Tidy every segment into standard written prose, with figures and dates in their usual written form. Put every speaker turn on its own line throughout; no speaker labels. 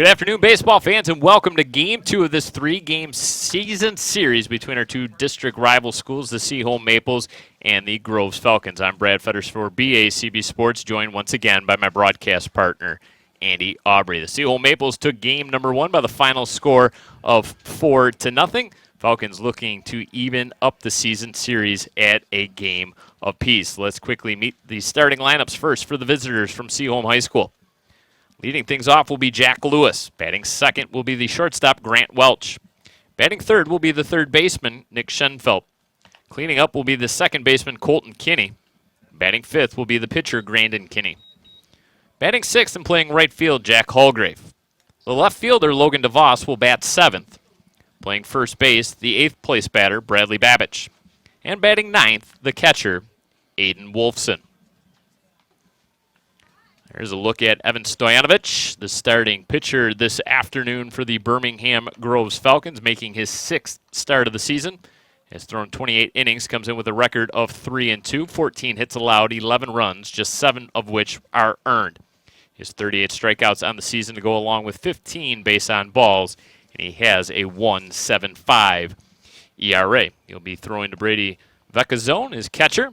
Good afternoon, baseball fans, and welcome to Game 2 of this three-game season series between our two district rival schools, the Seaholm Maples and the Groves Falcons. I'm Brad Fetters for BACB Sports, joined once again by my broadcast partner, Andy Aubrey. The Seaholm Maples took game number 1 by the final score of 4-0. Falcons looking to even up the season series at a game apiece. Let's quickly meet the starting lineups first for the visitors from Seaholm High School. Leading things off will be Jack Lewis. Batting second will be the shortstop, Grant Welch. Batting third will be the third baseman, Nick Schenfeld. Cleaning up will be the second baseman, Colton Kinney. Batting fifth will be the pitcher, Grandon Kinney. Batting sixth and playing right field, Jack Hallgrave. The left fielder, Logan DeVos, will bat seventh. Playing first base, the eighth place batter, Bradley Babich. And batting ninth, the catcher, Aiden Wolfson. There's a look at Evan Stoyanovich, the starting pitcher this afternoon for the Birmingham Groves Falcons, making his 6th start of the season. Has thrown 28 innings, comes in with a record of 3-2, 14 hits allowed, 11 runs, just 7 of which are earned. He has 38 strikeouts on the season to go along with 15 base on balls, and he has a 1.75 ERA. He'll be throwing to Brady Vecazone, his catcher.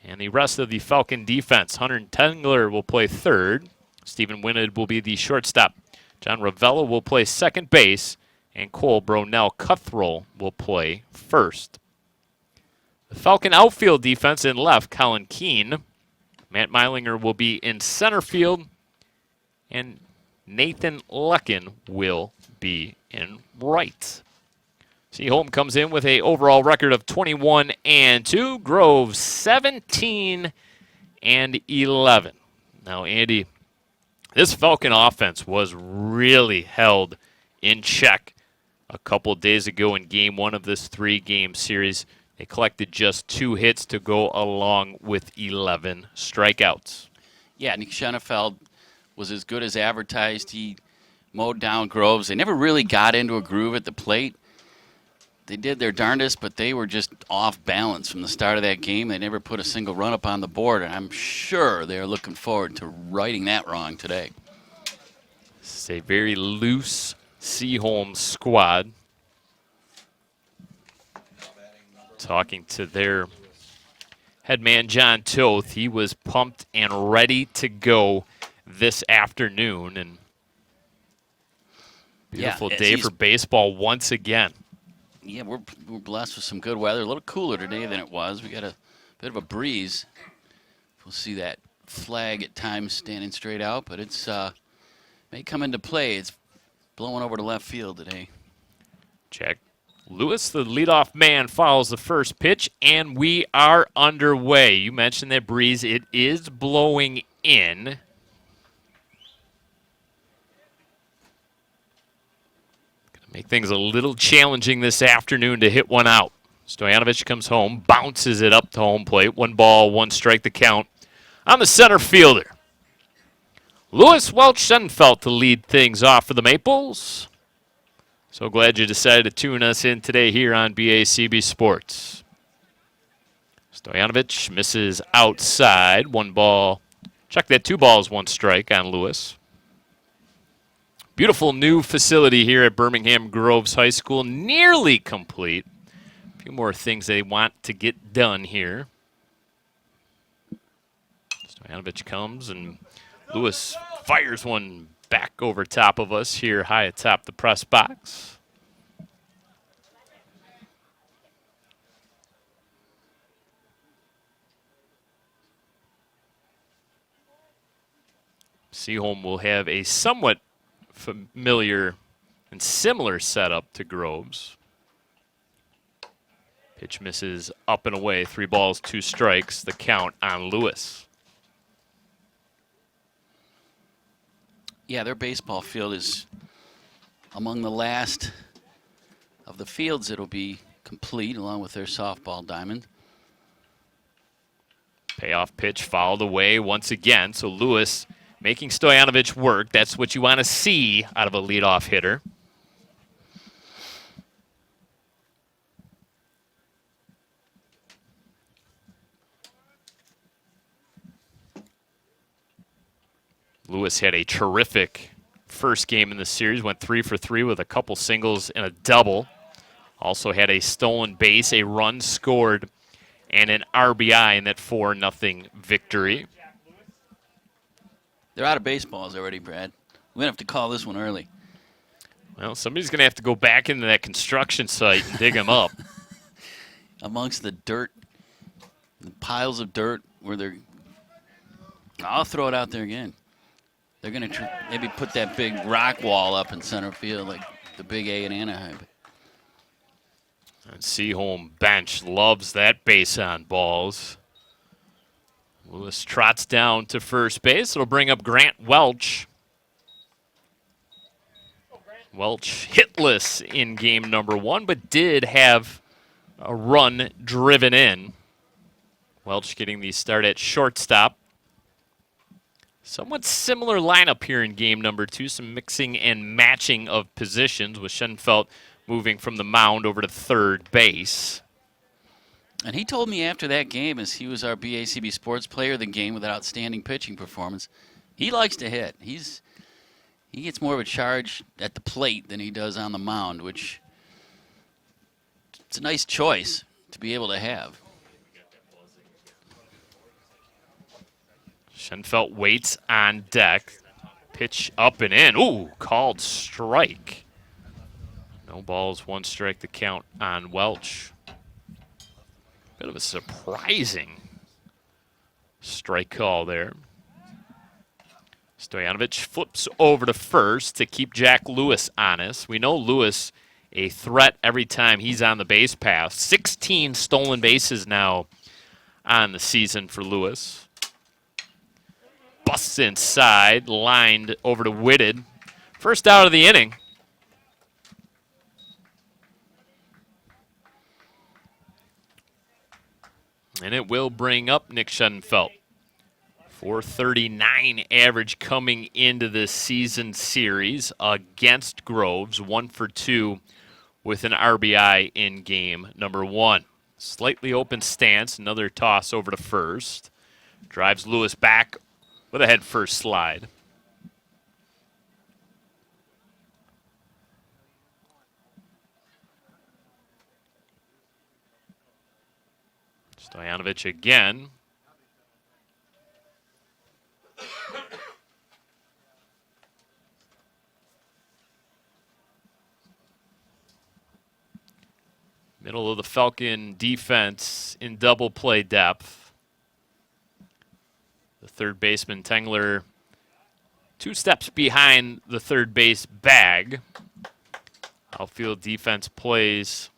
And the rest of the Falcon defense, Hunter Tengler will play third. Stephen Winid will be the shortstop. John Ravella will play second base. And Cole Bronell Cuthrell will play first. The Falcon outfield defense in left, Colin Keene. Matt Meilinger will be in center field. And Nathan Lecken will be in right. Seaholm comes in with an overall record of 21-2. Groves 17-11. Now, Andy, this Falcon offense was really held in check a couple days ago in Game 1 of this three-game series. They collected just 2 hits to go along with 11 strikeouts.
Yeah, Nick Schenfeld was as good as advertised. He mowed down Groves. They never really got into a groove at the plate. They did their darndest, but they were just off balance from the start of that game. They never put a single run up on the board, and I'm sure they're looking forward to righting that wrong today.
It's a very loose Seaholm squad. Talking to their head man, John Toth, he was pumped and ready to go this afternoon. And beautiful day for baseball once again.
Yeah, we're blessed with some good weather. A little cooler today than it was. We got a bit of a breeze. We'll see that flag at times standing straight out, but it's may come into play. It's blowing over to left field today.
Jack Lewis, the leadoff man, follows the first pitch, and we are underway. You mentioned that breeze. It is blowing in. Make things a little challenging this afternoon to hit one out. Stoyanovich comes home, bounces it up to home plate. 1 ball, 1 strike the count on the center fielder. Lewis Welch Schenfeld to lead things off for the Maples. So glad you decided to tune us in today here on BACB Sports. Stoyanovich misses outside. 1 ball. Check that, 2 balls, 1 strike on Lewis. Beautiful new facility here at Birmingham Groves High School, nearly complete. A few more things they want to get done here. Stoyanovich comes, and Lewis fires one back over top of us here high atop the press box. Seaholm will have a somewhat familiar and similar setup to Groves. Pitch misses up and away. 3 balls, 2 strikes. The count on Lewis.
Yeah, their baseball field is among the last of the fields that'll be complete, along with their softball diamond.
Payoff pitch fouled away once again. So Lewis making Stoyanovich work. That's what you want to see out of a leadoff hitter. Lewis had a terrific first game in the series. Went 3 for 3 with a couple singles and a double. Also had a stolen base, a run scored, and an RBI in that 4-0 victory.
They're out of baseballs already, Brad. We're going to have to call this one early.
Well, somebody's going to have to go back into that construction site and dig them up.
Amongst the dirt, the piles of dirt where they're... I'll throw it out there again. They're going to maybe put that big rock wall up in center field like the big A in Anaheim.
And Seaholm bench loves that base on balls. Lewis trots down to first base. It'll bring up Grant Welch. Welch hitless in game number 1, but did have a run driven in. Welch getting the start at shortstop. Somewhat similar lineup here in game number 2. Some mixing and matching of positions with Schenfeld moving from the mound over to third base.
And he told me after that game, as he was our BACB Sports Player of the Game with an outstanding pitching performance, he likes to hit. He gets more of a charge at the plate than he does on the mound, which it's a nice choice to be able to have.
Schenfeld waits on deck. Pitch up and in. Ooh, called strike. No balls, 1 strike to count on Welch. Bit of a surprising strike call there. Stojanovic flips over to first to keep Jack Lewis honest. We know Lewis a threat every time he's on the base path. 16 stolen bases now on the season for Lewis. Busts inside, lined over to Whitted. First out of the inning. And it will bring up Nick Schenfeld. 439 average coming into this season series against Groves. 1 for 2 with an RBI in game number 1. Slightly open stance, another toss over to first. Drives Lewis back with a head first slide. Stojanovic again. Middle of the Falcon defense in double play depth. The third baseman, Tengler, 2 steps behind the third base bag. Outfield defense plays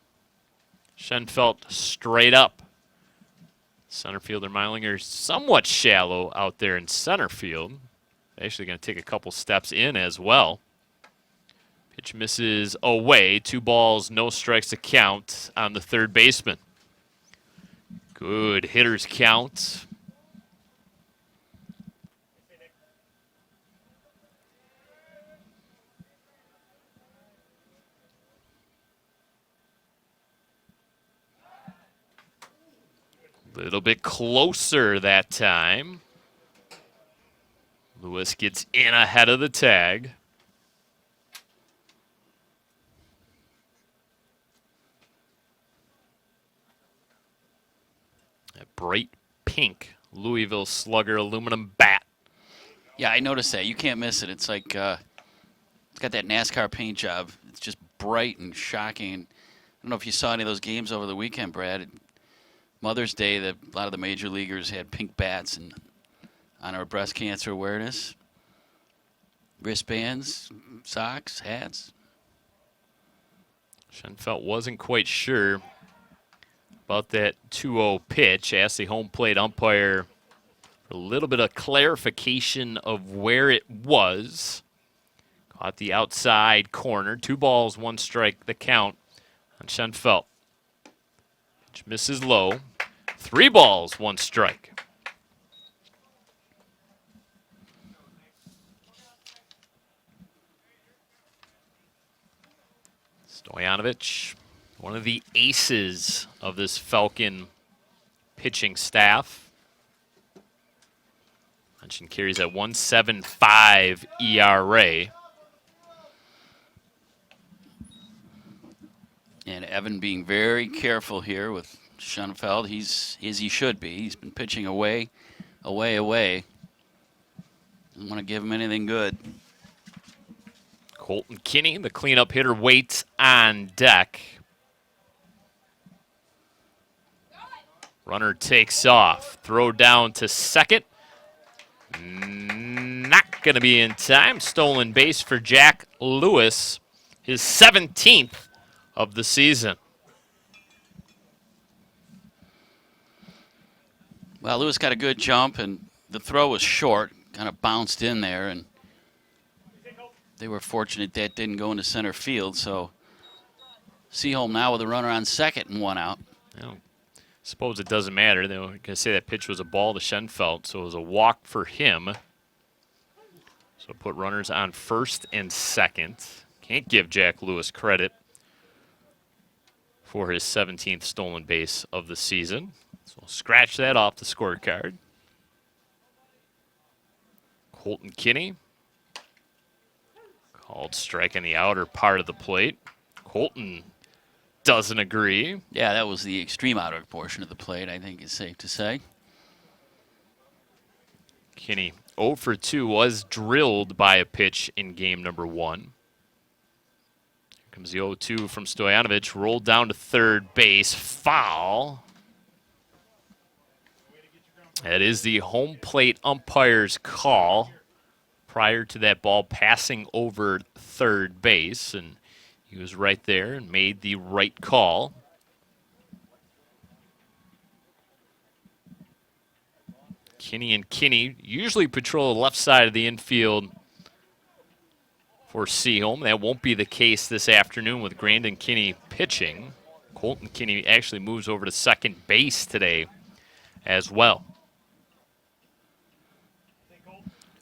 Schenfeld straight up. Center fielder Meilinger somewhat shallow out there in center field. Actually going to take a couple steps in as well. Pitch misses away. 2 balls, no strikes to count on the third baseman. Good hitters count. Little bit closer that time. Lewis gets in ahead of the tag. A bright pink Louisville Slugger aluminum bat.
Yeah, I noticed that. You can't miss it. It's like it's got that NASCAR paint job. It's just bright and shocking. I don't know if you saw any of those games over the weekend, Brad. Mother's Day, a lot of the major leaguers had pink bats and on our breast cancer awareness. Wristbands, socks, hats.
Schenfeld wasn't quite sure about that 2-0 pitch. Asked the home plate umpire for a little bit of clarification of where it was. Caught the outside corner. 2 balls, 1 strike, the count on Schenfeld. Pitch misses low. 3 balls, 1 strike. Stojanovic, one of the aces of this Falcon pitching staff. Mentioned carries at 1.75 ERA.
Evan being very careful here with Schoenfeld. He's as he should be. He's been pitching away. Doesn't want to give him anything good.
Colton Kinney, the cleanup hitter, waits on deck. Runner takes off. Throw down to second. Not going to be in time. Stolen base for Jack Lewis, his 17th of the season.
Well, Lewis got a good jump, and the throw was short. Kind of bounced in there, and they were fortunate that didn't go into center field. So Seaholm now with a runner on second and one out.
Well, suppose it doesn't matter. They were going to say that pitch was a ball to Schoenfeld, so it was a walk for him. So put runners on first and second. Can't give Jack Lewis credit for his 17th stolen base of the season. So we'll scratch that off the scorecard. Colton Kinney called strike in the outer part of the plate. Colton doesn't agree.
Yeah, that was the extreme outer portion of the plate, I think it's safe to say.
Kinney 0 for 2 was drilled by a pitch in game number 1. Here comes the 0-2 from Stojanovic. Rolled down to third base. Foul. That is the home plate umpire's call prior to that ball passing over third base, and he was right there and made the right call. Kinney and Kinney usually patrol the left side of the infield for Seaholm. That won't be the case this afternoon with Grandin Kinney pitching. Colton Kinney actually moves over to second base today as well.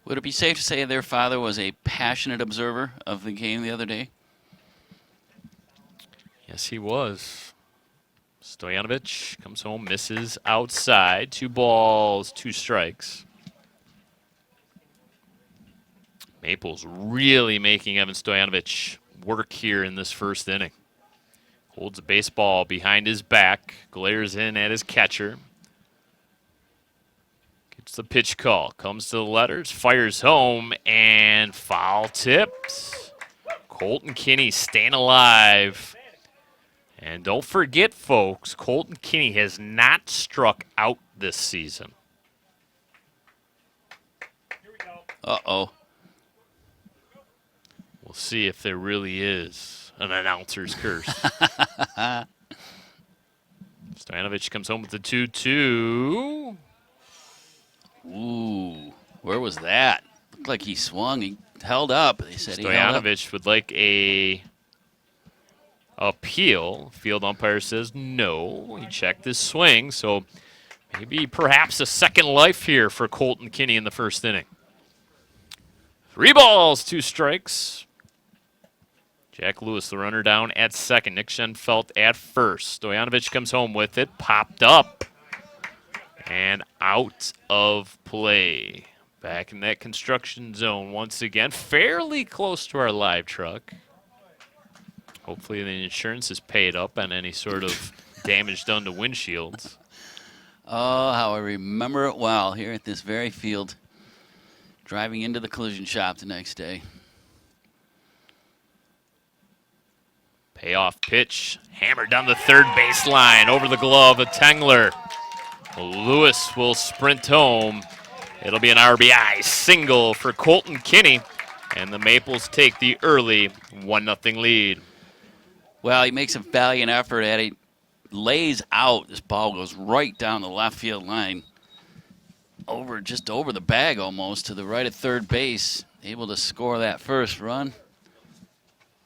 Would it be safe to say their father was a passionate observer of the game the other day?
Yes, he was. Stojanovic comes home, misses outside. 2 balls, 2 strikes. Maples really making Evan Stojanovic work here in this first inning. Holds a baseball behind his back, glares in at his catcher. Gets the pitch call, comes to the letters, fires home, and foul tipped. Colton Kinney staying alive. And don't forget, folks, Colton Kinney has not struck out this season.
Uh-oh.
We'll see if there really is an announcer's curse. Stojanovic comes home with the 2-2.
Ooh, where was that? Looked like he swung. He held up. They said he held up.
Stojanovic would like a appeal. Field umpire says no. He checked his swing, so maybe perhaps a second life here for Colton Kinney in the first inning. 3 balls, 2 strikes. Jack Lewis, the runner, down at second. Nick Schoenfeld at first. Stojanovic comes home with it. Popped up. And out of play. Back in that construction zone once again. Fairly close to our live truck. Hopefully the insurance is paid up on any sort of damage done to windshields.
Oh, how I remember it well here at this very field. Driving into the collision shop the next day.
Payoff pitch. Hammered down the third baseline. Over the glove of Tengler. Lewis will sprint home. It'll be an RBI single for Colton Kinney. And the Maples take the early 1-0 lead.
Well, he makes a valiant effort at it. Lays out. This ball goes right down the left field line. Just over the bag almost to the right of third base. Able to score that first run.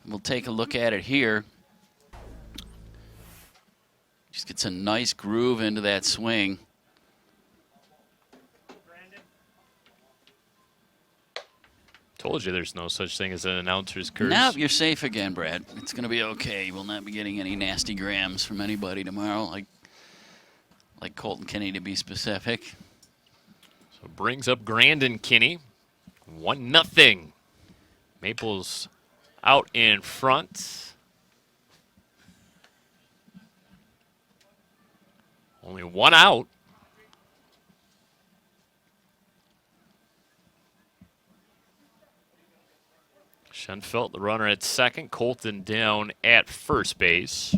We'll take a look at it here. Just gets a nice groove into that swing.
Told you there's no such thing as an announcer's curse.
Now you're safe again, Brad. It's going to be okay. You will not be getting any nasty grams from anybody tomorrow, like Colton Kinney to be specific.
So brings up Grandin Kinney. 1-0. Maples out in front. Only one out. Schenfeld, the runner at second. Colton down at first base.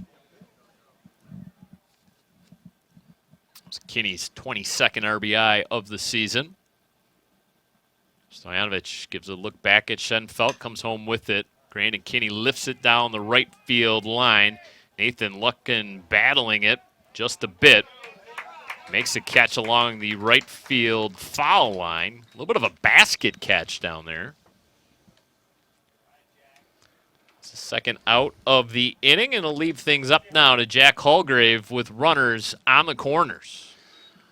It's Kinney's 22nd RBI of the season. Stoyanovich gives a look back at Schenfeld, comes home with it. Brandon Kinney lifts it down the right field line. Nathan Luckin battling it just a bit. Makes a catch along the right field foul line. A little bit of a basket catch down there. It's the second out of the inning, and it'll leave things up now to Jack Hallgrave with runners on the corners.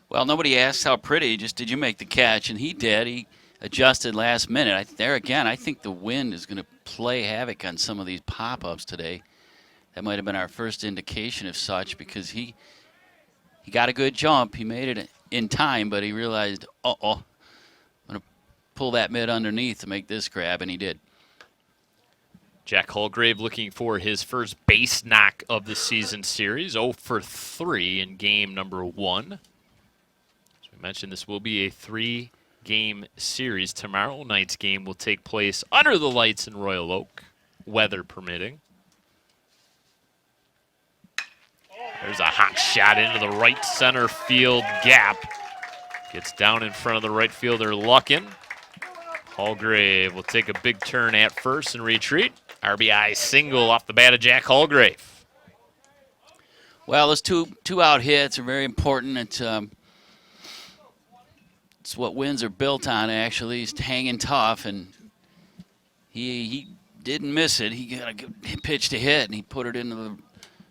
Well, nobody asked how pretty, just did you make the catch? And he did. He adjusted last minute. There again, I think the wind is going to play havoc on some of these pop-ups today. That might have been our first indication of such, because he got a good jump. He made it in time, but he realized, I'm going to pull that mid underneath to make this grab, and he did.
Jack Hallgrave looking for his first base knock of the season series, 0 for 3 in game number 1. As we mentioned, this will be a 3-game series. Tomorrow night's game will take place under the lights in Royal Oak, weather permitting. There's a hot shot into the right center field gap. Gets down in front of the right fielder, Luckin. Hallgrave will take a big turn at first and retreat. RBI single off the bat of Jack Hallgrave.
Well, those two out hits are very important. It's what wins are built on, actually. He's hanging tough, and he didn't miss it. He got a good pitch to hit, and he put it into the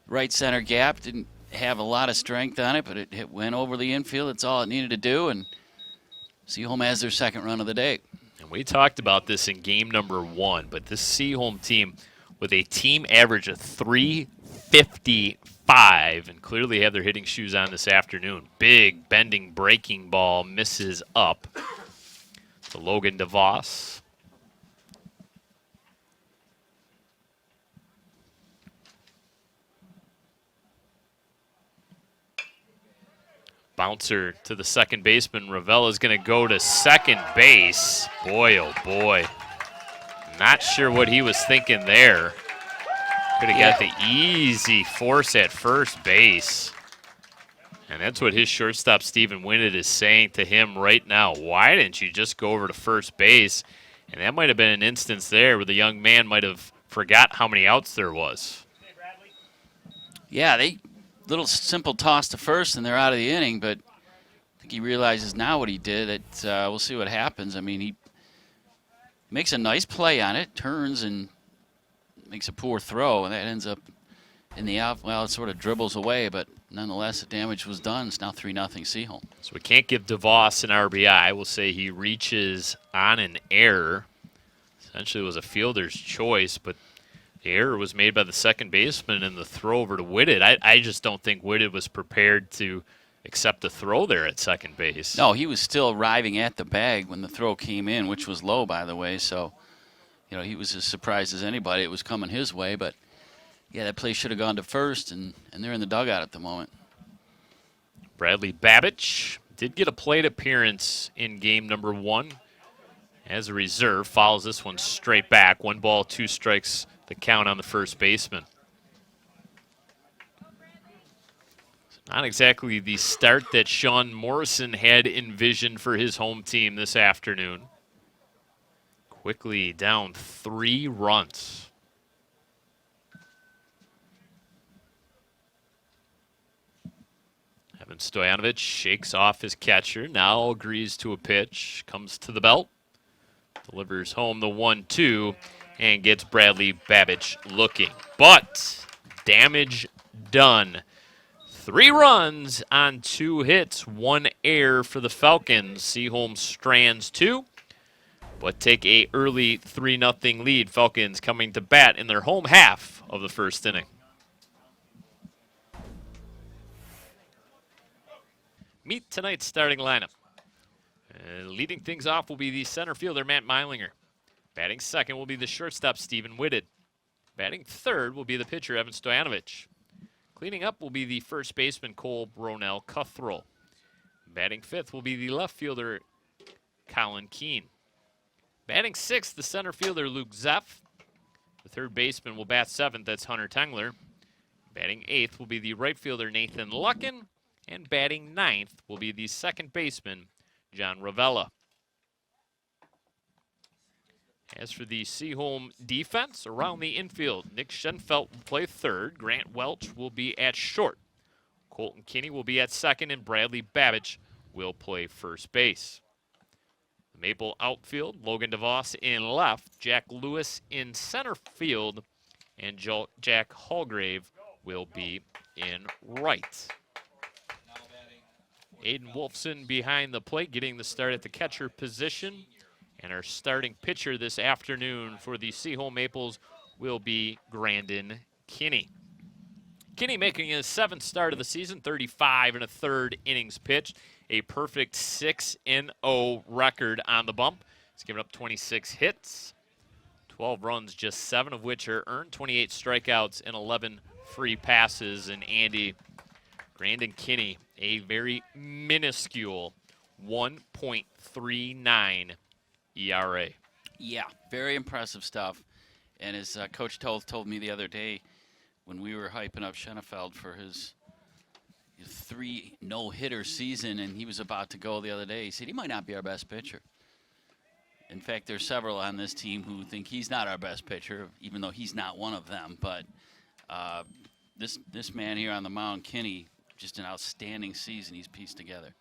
right center gap. Didn't have a lot of strength on it, but it went over the infield. That's all it needed to do, and Seaholm has their second run of the day.
And we talked about this in game number 1, but this Seaholm team with a team average of .355 and clearly have their hitting shoes on this afternoon. Big bending breaking ball misses up to Logan DeVos. Bouncer to the second baseman. Ravella's going to go to second base. Boy, oh boy. Not sure what he was thinking there. Could have got the easy force at first base. And that's what his shortstop, Stephen Winnett, is saying to him right now. Why didn't you just go over to first base? And that might have been an instance there where the young man might have forgot how many outs there was.
Yeah, little simple toss to first, and they're out of the inning, but I think he realizes now what he did. We'll see what happens. I mean, he makes a nice play on it, turns and makes a poor throw, and that ends up in the out. Well, it sort of dribbles away, but nonetheless, the damage was done. It's now 3-0 Seaholm.
So we can't give DeVos an RBI. We'll say he reaches on an error. Essentially, it was a fielder's choice, but the error was made by the second baseman in the throw over to Winnett. I just don't think Winnett was prepared to accept the throw there at second base.
No, he was still arriving at the bag when the throw came in, which was low, by the way. So, he was as surprised as anybody. It was coming his way, but yeah, that play should have gone to first, and they're in the dugout at the moment.
Bradley Babich did get a plate appearance in game number 1 as a reserve. Follows this one straight back. 1 ball, 2 strikes. The count on the first baseman. Not exactly the start that Sean Morrison had envisioned for his home team this afternoon. Quickly down 3 runs. Evan Stoyanovich shakes off his catcher. Now agrees to a pitch. Comes to the belt. Delivers home the 1-2. And gets Bradley Babich looking. But damage done. 3 runs on 2 hits, 1 error for the Falcons. Seaholm strands 2, but take a early 3-0 lead. Falcons coming to bat in their home half of the first inning. Meet tonight's starting lineup. Leading things off will be the center fielder, Matt Meilinger. Batting second will be the shortstop, Stephen Winnett. Batting third will be the pitcher, Evan Stoyanovich. Cleaning up will be the first baseman, Cole Bronell Cuthrell. Batting fifth will be the left fielder, Colin Keene. Batting sixth, the center fielder, Luke Zeff. The third baseman will bat seventh, that's Hunter Tengler. Batting eighth will be the right fielder, Nathan Lucken. And batting ninth will be the second baseman, John Ravella. As for the Seaholm defense, around the infield, Nick Schenfeld will play third. Grant Welch will be at short. Colton Kinney will be at second, and Bradley Babbage will play first base. The Maple outfield, Logan DeVos in left, Jack Lewis in center field, and Jack Hallgrave will be in right. Aiden Wolfson behind the plate, getting the start at the catcher position. And our starting pitcher this afternoon for the Seaholm Maples will be Grandin Kinney. Kinney making his seventh start of the season, 35 and a third innings pitched, a perfect 6-0 record on the bump. He's given up 26 hits, 12 runs, just 7 of which are earned, 28 strikeouts, and 11 free passes. And Andy, Grandin Kinney, a very minuscule 1.39 ERA.
Yeah, very impressive stuff. And as Coach told me the other day when we were hyping up Schenefeld for his 3 no-hitter season, and he was about to go the other day, he said he might not be our best pitcher. In fact, there's several on this team who think he's not our best pitcher, even though he's not one of them. But this man here on the mound, Kinney, just an outstanding season he's pieced together.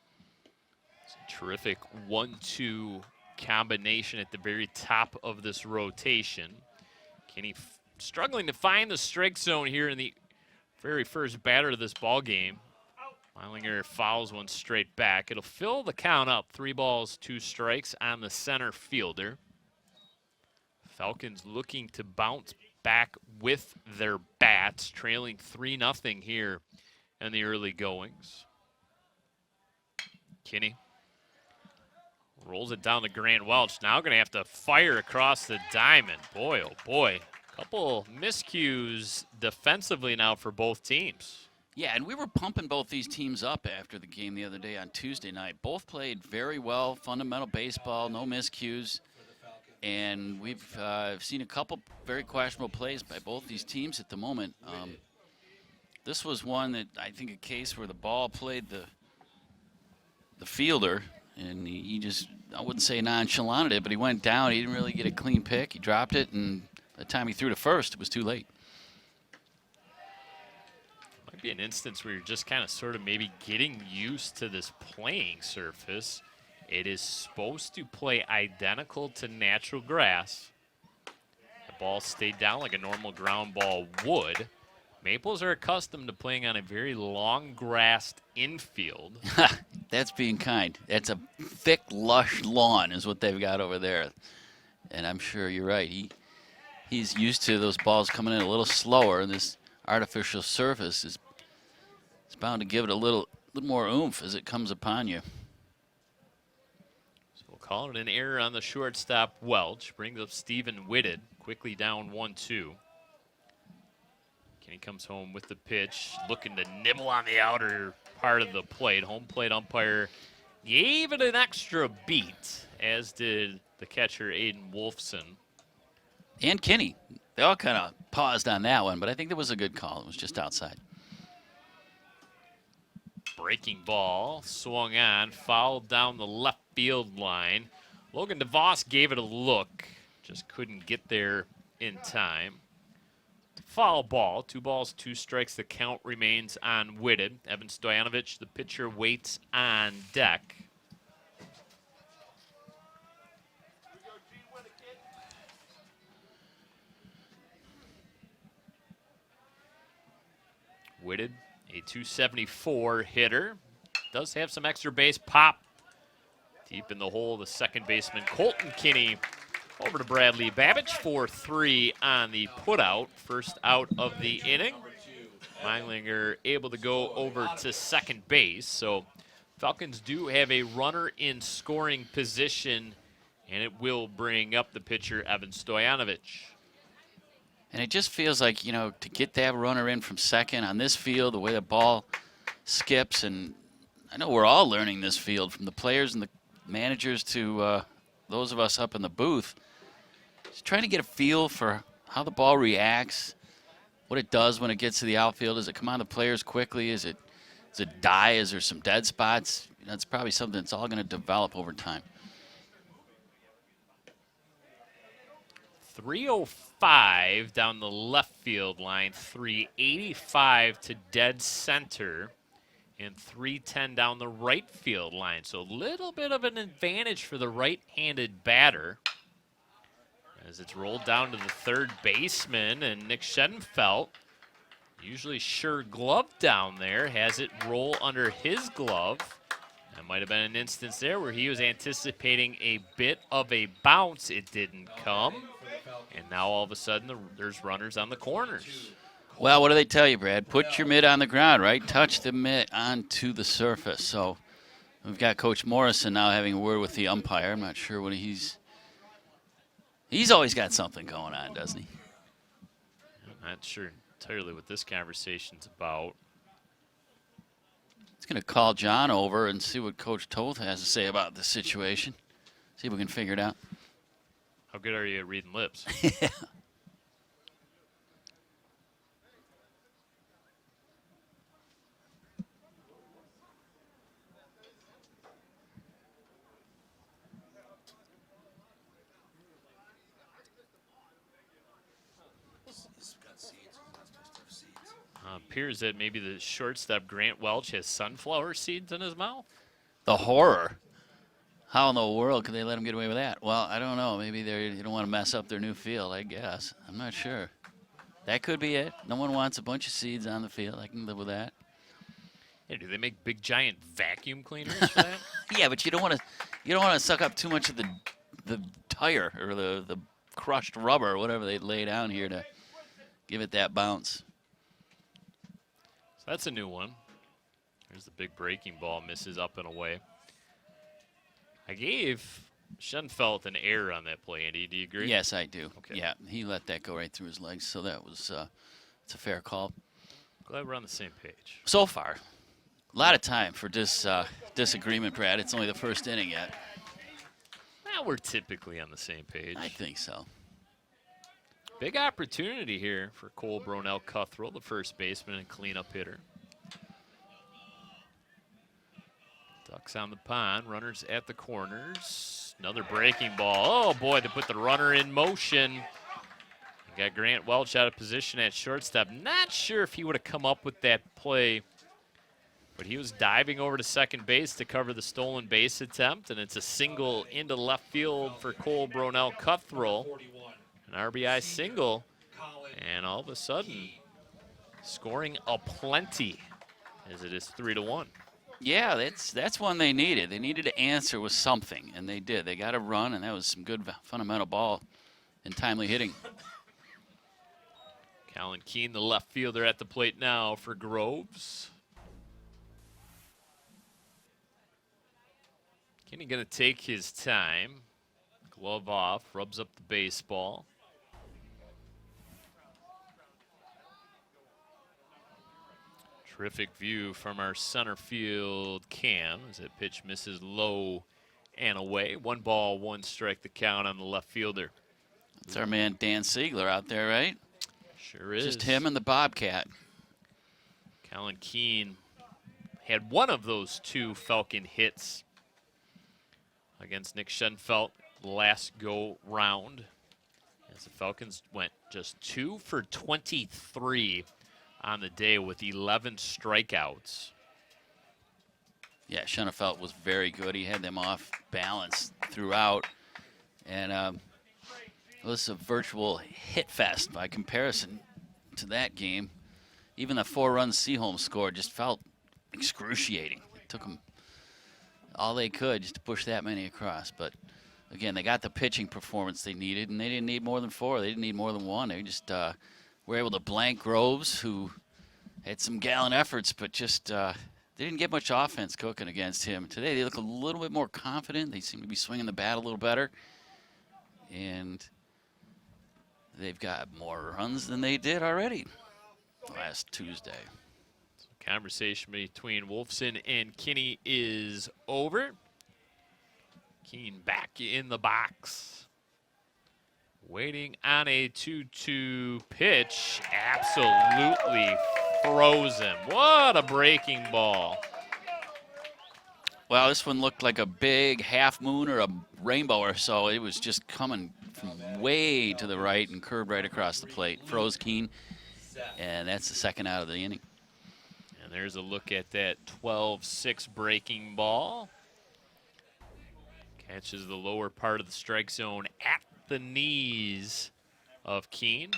It's a terrific 1-2 combination at the very top of this rotation. Kinney struggling to find the strike zone here in the very first batter of this ball game. Meilinger fouls one straight back. It'll fill the count up. 3 balls, 2 strikes on the center fielder. Falcons looking to bounce back with their bats, trailing 3-0 here in the early goings. Kinney rolls it down to Grant Welch. Now going to have to fire across the diamond. Boy, oh boy. Couple miscues defensively now for both teams.
Yeah, and we were pumping both these teams up after the game the other day on Tuesday night. Both played very well, fundamental baseball, no miscues. And we've seen a couple very questionable plays by both these teams at the moment. This was one that I think a case where the ball played the fielder, and he just, I wouldn't say nonchalanted it, but he went down. He didn't really get a clean pick. He dropped it, and by the time he threw to first, it was too late.
Might be an instance where you're just kind of sort of maybe getting used to this playing surface. It is supposed to play identical to natural grass. The ball stayed down like a normal ground ball would. Maples are accustomed to playing on a very long grassed infield.
That's being kind. That's a thick, lush lawn is what they've got over there. And I'm sure you're right. He's used to those balls coming in a little slower, and this artificial surface is bound to give it a little more oomph as it comes upon you.
So we'll call it an error on the shortstop. Welch brings up Stephen Whitted, quickly down 1-2. Kenny comes home with the pitch, looking to nibble on the outer part of the plate. Home plate umpire gave it an extra beat, as did the catcher Aiden Wolfson.
And Kinney. They all kind of paused on that one, but I think that was a good call. It was just outside.
Breaking ball, swung on, fouled down the left field line. Logan DeVos gave it a look, just couldn't get there in time. Foul ball, 2 balls, 2 strikes. The count remains on Whitted. Evan Stoyanovich, the pitcher, waits on deck. Whitted, a 274 hitter. Does have some extra base pop. Deep in the hole, the second baseman, Colton Kinney, over to Bradley Babbage for 3 on the putout. First out of the inning. Meilinger able to go over to second base. So Falcons do have a runner in scoring position, and it will bring up the pitcher, Evan Stoyanovich.
And it just feels like, to get that runner in from second on this field, the way the ball skips, and I know we're all learning this field from the players and the managers to those of us up in the booth. Just trying to get a feel for how the ball reacts, what it does when it gets to the outfield. Does it come on the players quickly? Does it die? Is there some dead spots? It's probably something that's all going to develop over time.
305 down the left field line, 385 to dead center, and 310 down the right field line. So a little bit of an advantage for the right-handed batter as it's rolled down to the third baseman, and Nick Schedenfeld, usually sure glove down there, has it roll under his glove. That might have been an instance there where he was anticipating a bit of a bounce. It didn't come. And now all of a sudden there's runners on the corners.
Well, what do they tell you, Brad? Put your mitt on the ground, right? Touch the mitt onto the surface. So we've got Coach Morrison now having a word with the umpire. I'm not sure what he's always got something going on, doesn't he?
I'm not sure entirely what this conversation's about.
It's going to call John over and see what Coach Toth has to say about the situation. See if we can figure it out.
How good are you at reading lips?
Yeah.
Appears that maybe the shortstop Grant Welch has sunflower seeds in his mouth.
The horror. How in the world could they let him get away with that? Well, I don't know. Maybe they don't want to mess up their new field, I guess. I'm not sure. That could be it. No one wants a bunch of seeds on the field. I can live with that.
Yeah, do they make big giant vacuum cleaners for that?
Yeah, but you don't want to suck up too much of the tire or the crushed rubber or whatever they lay down here to give it that bounce.
So that's a new one. There's the big breaking ball, misses up and away. I gave Schoenfeld an error on that play, Andy. Do you agree?
Yes, I do.
Okay.
Yeah, he let that go right through his legs, so that was it's a fair call.
Glad we're on the same page.
So far, a lot of time for disagreement, Brad. It's only the first inning yet.
Well, we're typically on the same page.
I think so.
Big opportunity here for Cole Bronell Cuthrell, the first baseman and cleanup hitter. Ducks on the pond, runners at the corners. Another breaking ball. Oh, boy, to put the runner in motion. You got Grant Welch out of position at shortstop. Not sure if he would have come up with that play, but he was diving over to second base to cover the stolen base attempt, and it's a single into left field for Cole Bronell Cuthrell. An RBI single, and all of a sudden, scoring aplenty as it is 3-1.
Yeah, that's one they needed. They needed to answer with something, and they did. They got a run, and that was some good fundamental ball and timely hitting.
Colin Keene, the left fielder, at the plate now for Groves. Keene going to take his time. Glove off, rubs up the baseball. Terrific view from our center field cam as that pitch misses low and away. 1 ball, 1 strike the count on the left fielder.
That's our man Dan Siegler out there, right?
Sure is.
Just him and the Bobcat.
Colin Keene had one of those 2 Falcon hits against Nick Schoenfeld last go round, as the Falcons went just 2 for 23 on the day with 11 strikeouts.
Yeah, Schoenfeld was very good. He had them off balance throughout, and it was a virtual hit fest by comparison to that game. Even the 4-run Seaholm score just felt excruciating. It took them all they could just to push that many across. But again, they got the pitching performance they needed, and they didn't need more than 4. They didn't need more than 1. They just were able to blank Groves, who had some gallant efforts, but just they didn't get much offense cooking against him. Today they look a little bit more confident. They seem to be swinging the bat a little better. And they've got more runs than they did already last Tuesday.
Conversation between Wolfson and Kinney is over. Keene back in the box. Waiting on a 2-2 pitch. Absolutely frozen. What a breaking ball.
Well, this one looked like a big half moon or a rainbow or so. It was just coming from way to the right and curved right across the plate. Froze Keene, and that's the second out of the inning.
And there's a look at that 12-6 breaking ball. Catches the lower part of the strike zone at the knees of Keene.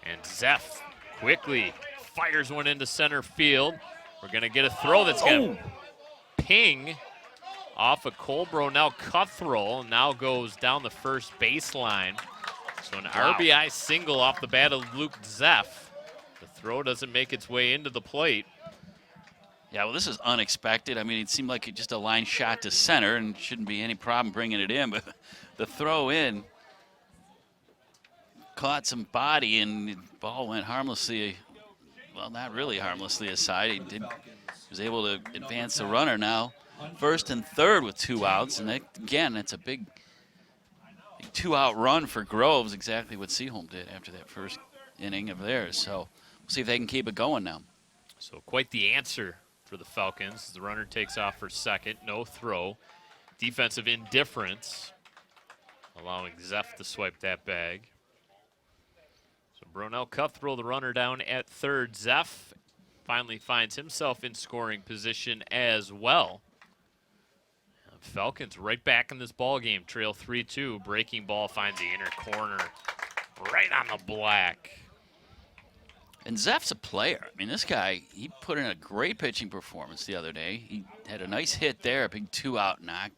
And Zeff quickly fires one into center field. We're going to get a throw that's going to ping off of Colbro. Now Cuthrell now goes down the first baseline. So an RBI single off the bat of Luke Zeff. The throw doesn't make its way into the plate.
Yeah, well, this is unexpected. I mean, it seemed like just a line shot to center and shouldn't be any problem bringing it in, but the throw in caught some body and the ball went harmlessly, well, not really harmlessly aside. He was able to advance the runner now, first and third with 2 outs, and that, again, that's a big 2-out run for Groves, exactly what Seaholm did after that first inning of theirs. So we'll see if they can keep it going now.
So quite the answer for the Falcons. The runner takes off for second, no throw. Defensive indifference, allowing Zeff to swipe that bag. So Bronell Cuthrell, the runner down at third. Zeff finally finds himself in scoring position as well. Falcons right back in this ball game. Trail 3-2. Breaking ball finds the inner corner, right on the black.
And Zeff's a player. I mean, this guy, he put in a great pitching performance the other day. He had a nice hit there, a big 2-out knock,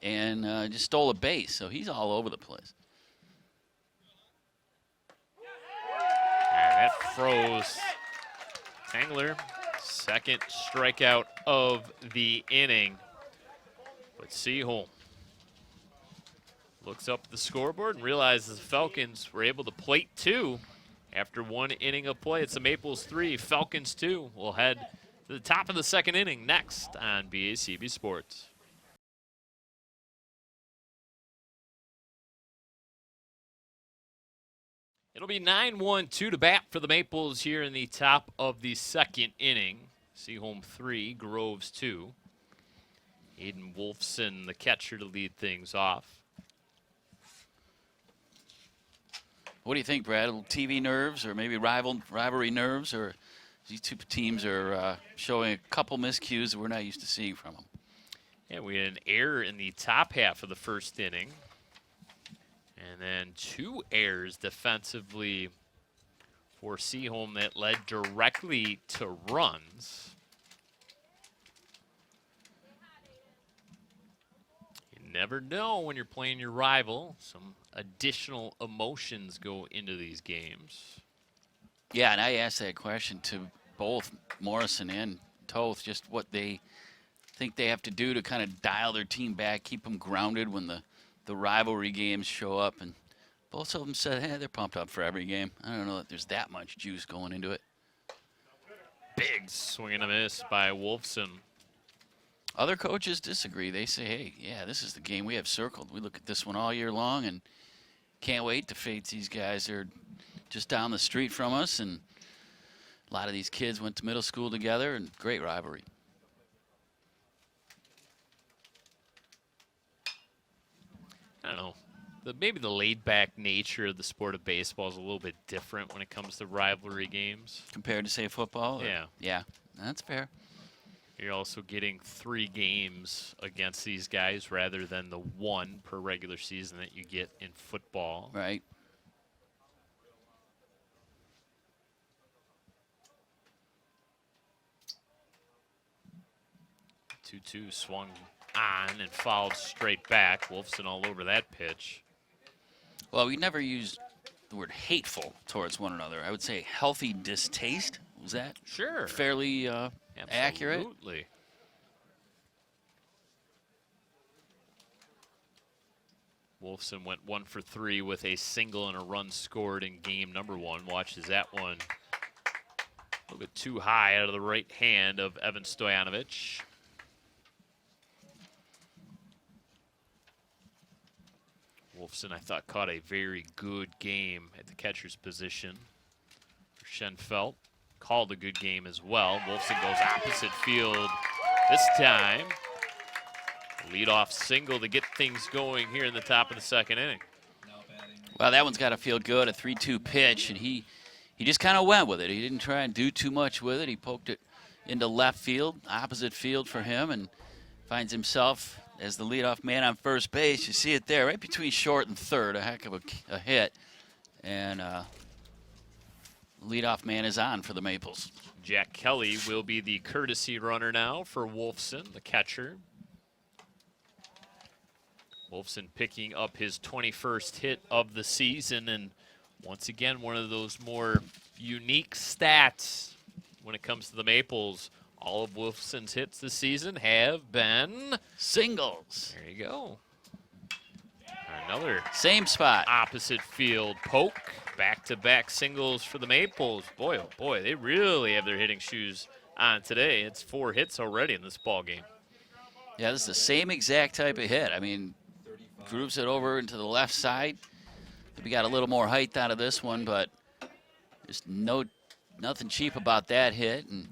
and just stole a base. So he's all over the place.
And that froze Tangler. Second strikeout of the inning. But Seaholm looks up at the scoreboard and realizes the Falcons were able to plate 2 after 1 inning of play. It's the Maples 3, Falcons 2. We'll head to the top of the second inning next on BACB Sports. It'll be 9-1, 2 to bat for the Maples here in the top of the second inning. Seaholm 3, Groves 2. Aiden Wolfson, the catcher, to lead things off.
What do you think, Brad? A little TV nerves or maybe rivalry nerves? Or these two teams are showing a couple miscues that we're not used to seeing from them.
Yeah, we had an error in the top half of the first inning. And then 2 errors defensively for Seaholm that led directly to runs. You never know when you're playing your rival. Some additional emotions go into these games.
Yeah, and I asked that question to both Morrison and Toth, just what they think they have to do to kind of dial their team back, keep them grounded when the rivalry games show up. And both of them said, hey, they're pumped up for every game. I don't know that there's that much juice going into it.
Big swing and a miss by Wolfson.
Other coaches disagree. They say, hey, yeah, this is the game we have circled. We look at this one all year long and can't wait to face these guys. They're just down the street from us, and a lot of these kids went to middle school together, and great rivalry.
I don't know. Maybe the laid-back nature of the sport of baseball is a little bit different when it comes to rivalry games.
Compared to, say, football?
Yeah.
Yeah, that's fair.
You're also getting 3 games against these guys rather than the 1 per regular season that you get in football.
Right.
Two swung on and fouled straight back. Wolfson all over that pitch.
Well, we never use the word hateful towards one another. I would say healthy distaste. Was that
Sure.
fairly accurate?
Absolutely. Wolfson went 1 for 3 with a single and a run scored in game number 1. Watches that one a little bit too high out of the right hand of Evan Stojanovic. Wolfson, I thought, caught a very good game at the catcher's position. Schenfeld called a good game as well. Wolfson goes opposite field this time. Leadoff single to get things going here in the top of the second inning.
Well, that one's got to feel good, a 3-2 pitch, and he just kind of went with it. He didn't try and do too much with it. He poked it into left field, opposite field for him, and finds himself as the leadoff man on first base. You see it there, right between short and third, a heck of a hit. And leadoff man is on for the Maples.
Jack Kelly will be the courtesy runner now for Wolfson, the catcher. Wolfson picking up his 21st hit of the season, and once again, one of those more unique stats when it comes to the Maples. All of Wolfson's hits this season have been
singles.
There you go. Another
same spot.
Opposite field poke. Back-to-back singles for the Maples. Boy, oh boy, they really have their hitting shoes on today. It's 4 hits already in this ball game.
Yeah, this is the same exact type of hit. I mean, grooves it over into the left side. We got a little more height out of this one, but there's nothing cheap about that hit. And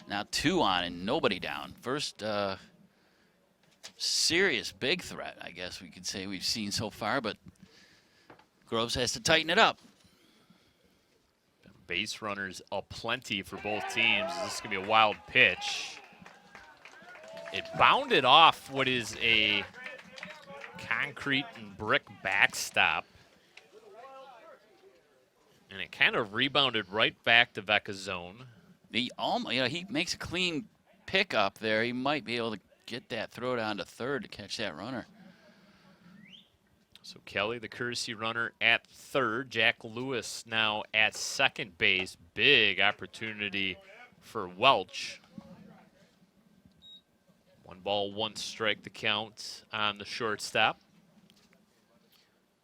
now 2 on and nobody down. First serious big threat, I guess we could say we've seen so far, but Groves has to tighten it up.
Base runners aplenty for both teams. This is going to be a wild pitch. It bounded off what is a concrete and brick backstop. And it kind of rebounded right back to Vecca's zone.
He makes a clean pickup there. He might be able to get that throw down to third to catch that runner.
So Kelly, the courtesy runner at third. Jack Lewis now at second base. Big opportunity for Welch. 1 ball, 1 strike the count on the shortstop.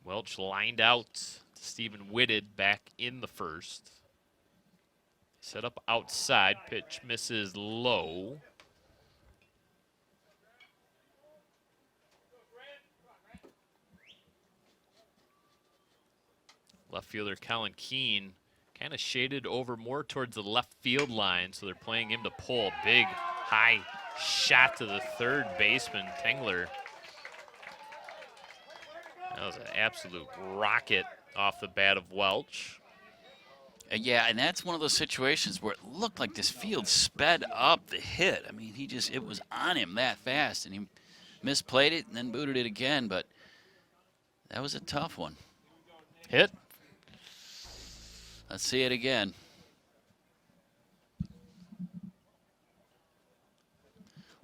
Welch lined out to Stephen Whitted back in the first. Set up outside, pitch misses low. Left fielder Colin Keene kind of shaded over more towards the left field line, so they're playing him to pull a big high shot to the third baseman, Tengler. That was an absolute rocket off the bat of Welch.
Yeah, and that's one of those situations where it looked like this field sped up the hit. I mean, it was on him that fast, and he misplayed it and then booted it again, but that was a tough one.
Hit.
Let's see it again.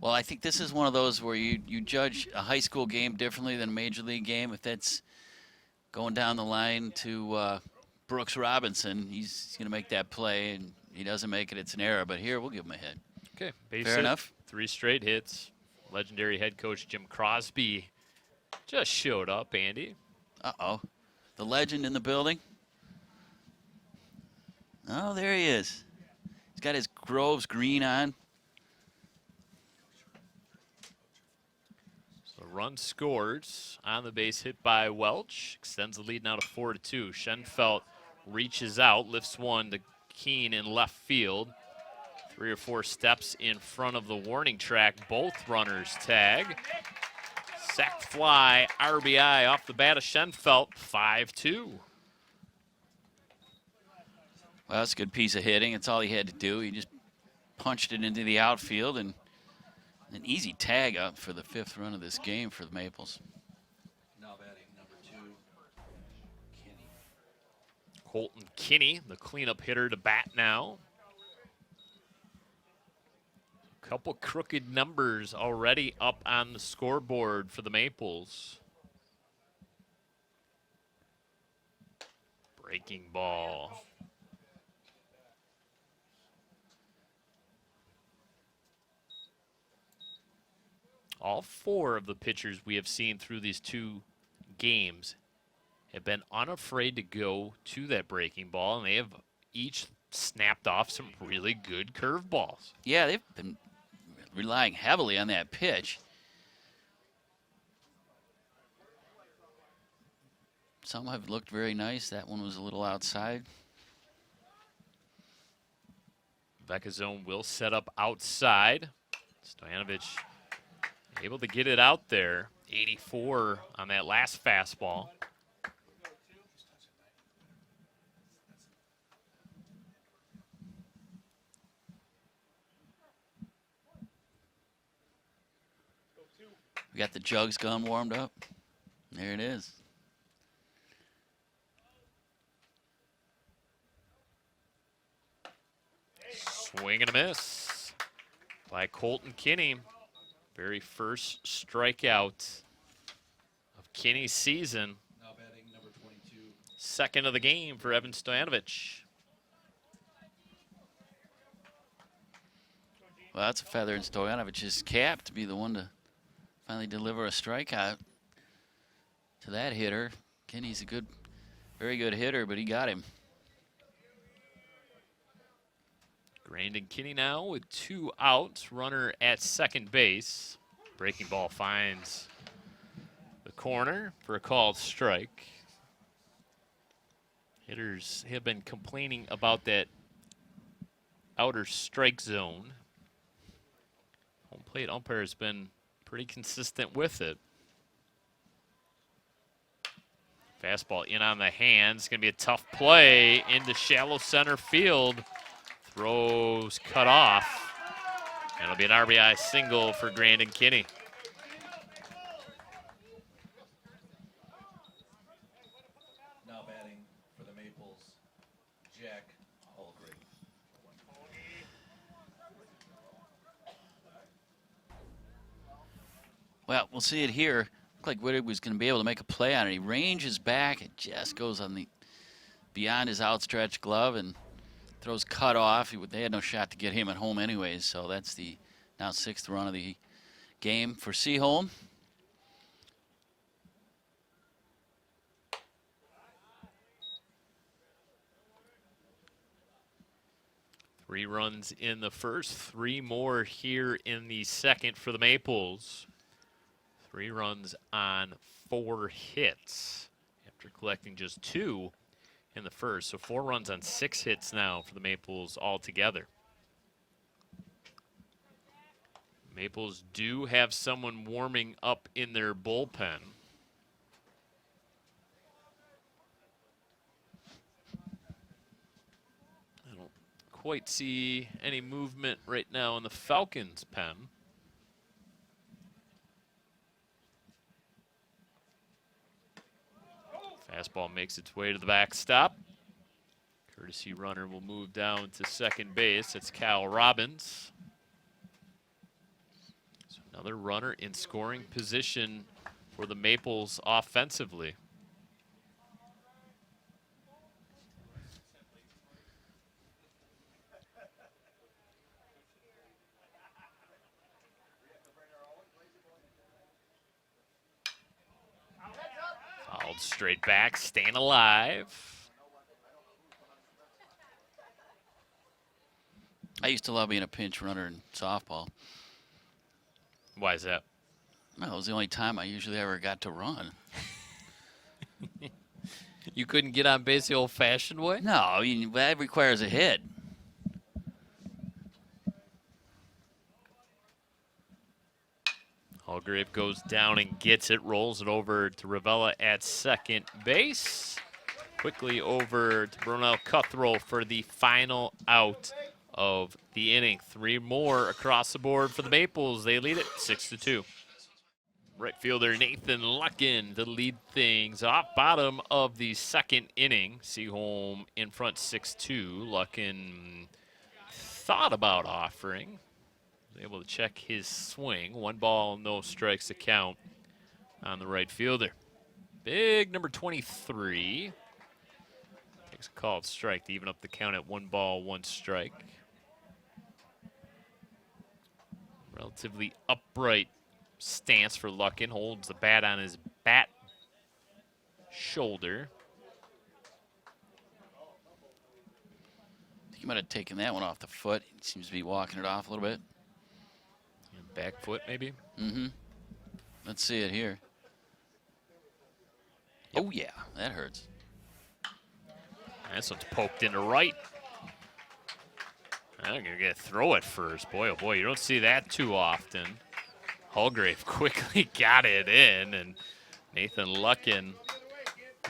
Well, I think this is one of those where you judge a high school game differently than a major league game. If that's going down the line to Brooks Robinson, he's going to make that play, and he doesn't make it, it's an error. But here, we'll give him a hit.
Okay, base
fair
hit,
enough.
3 straight hits. Legendary head coach Jim Crosby just showed up, Andy.
Uh-oh. The legend in the building. Oh, there he is. He's got his Groves green on.
So run scores on the base hit by Welch. Extends the lead now to 4-2. Schenfeld reaches out, lifts one to Keene in left field. 3 or 4 steps in front of the warning track. Both runners tag. Sacked fly, RBI off the bat of Schenfeld, 5-2.
Well, that's a good piece of hitting. That's all he had to do. He just punched it into the outfield, and an easy tag up for the 5th run of this game for the Maples.
Now batting number 2, Kinney.
Colton Kinney, the cleanup hitter, to bat now. Couple crooked numbers already up on the scoreboard for the Maples. Breaking ball. All 4 of the pitchers we have seen through these 2 games have been unafraid to go to that breaking ball, and they have each snapped off some really good curveballs.
Yeah, they've been relying heavily on that pitch. Some have looked very nice. That one was a little outside.
Becca zone will set up outside. Stojanovic able to get it out there. 84 on that last fastball.
We got the jugs gun warmed up. There it is.
Swing and a miss by Colton Kinney. Very first strikeout of Kinney's season.
Now batting number 22.
Second of the game for Evan Stojanovic.
Well, that's a feather in Stoyanovic's cap to be the one to finally deliver a strikeout to that hitter. Kinney's a good, very good hitter, but he got him.
Grandin Kinney now with 2 outs. Runner at second base. Breaking ball finds the corner for a called strike. Hitters have been complaining about that outer strike zone. Home plate umpire has been pretty consistent with it. Fastball in on the hands. Going to be a tough play into shallow center field. Throws cut off. And it'll be an RBI single for Grandin Kinney.
Now batting for the Maples, Jack Hallgren.
Well, we'll see it here. Looked like Whittick was going to be able to make a play on it. He ranges back. It just goes on the beyond his outstretched glove and throws cut off. They had no shot to get him at home anyways, so that's the now 6th run of the game for Seaholm.
Three runs in the first, 3 more here in the second for the Maples. 3 runs on 4 hits after collecting just 2 in the first. So 4 runs on 6 hits now for the Maples altogether. Maples do have someone warming up in their bullpen. I don't quite see any movement right now in the Falcons' pen. Fastball makes its way to the backstop. Courtesy runner will move down to second base. That's Cal Robbins. So another runner in scoring position for the Maples offensively. Fouled straight back, staying alive.
I used to love being a pinch runner in softball.
Why is that?
Well, it was the only time I usually ever got to run.
You couldn't get on base the old-fashioned way?
No, I mean, that requires a hit.
Hallgrave goes down and gets it, rolls it over to Ravella at second base. Quickly over to Brunel Cutthroat for the final out of the inning. 3 more across the board for the Maples. They lead it 6-2. Right fielder Nathan Luckin to lead things off. Bottom of the second inning. Seaholm in front 6-2. Luckin thought about offering. Was able to check his swing. 1 ball, no strikes to count on the right fielder. Big number 23. Takes a called strike to even up the count at 1 ball, 1 strike. Relatively upright stance for Luckin. Holds the bat on his bat shoulder.
He might have taken that one off the foot. He seems to be walking it off a little bit.
Back foot, maybe.
Mm-hmm. Let's see it here.
Yep.
Oh, yeah, that hurts.
This one's poked into right. I'm going to get throw it first. Boy, oh boy, you don't see that too often. Holgrave quickly got it in, and Nathan Luckin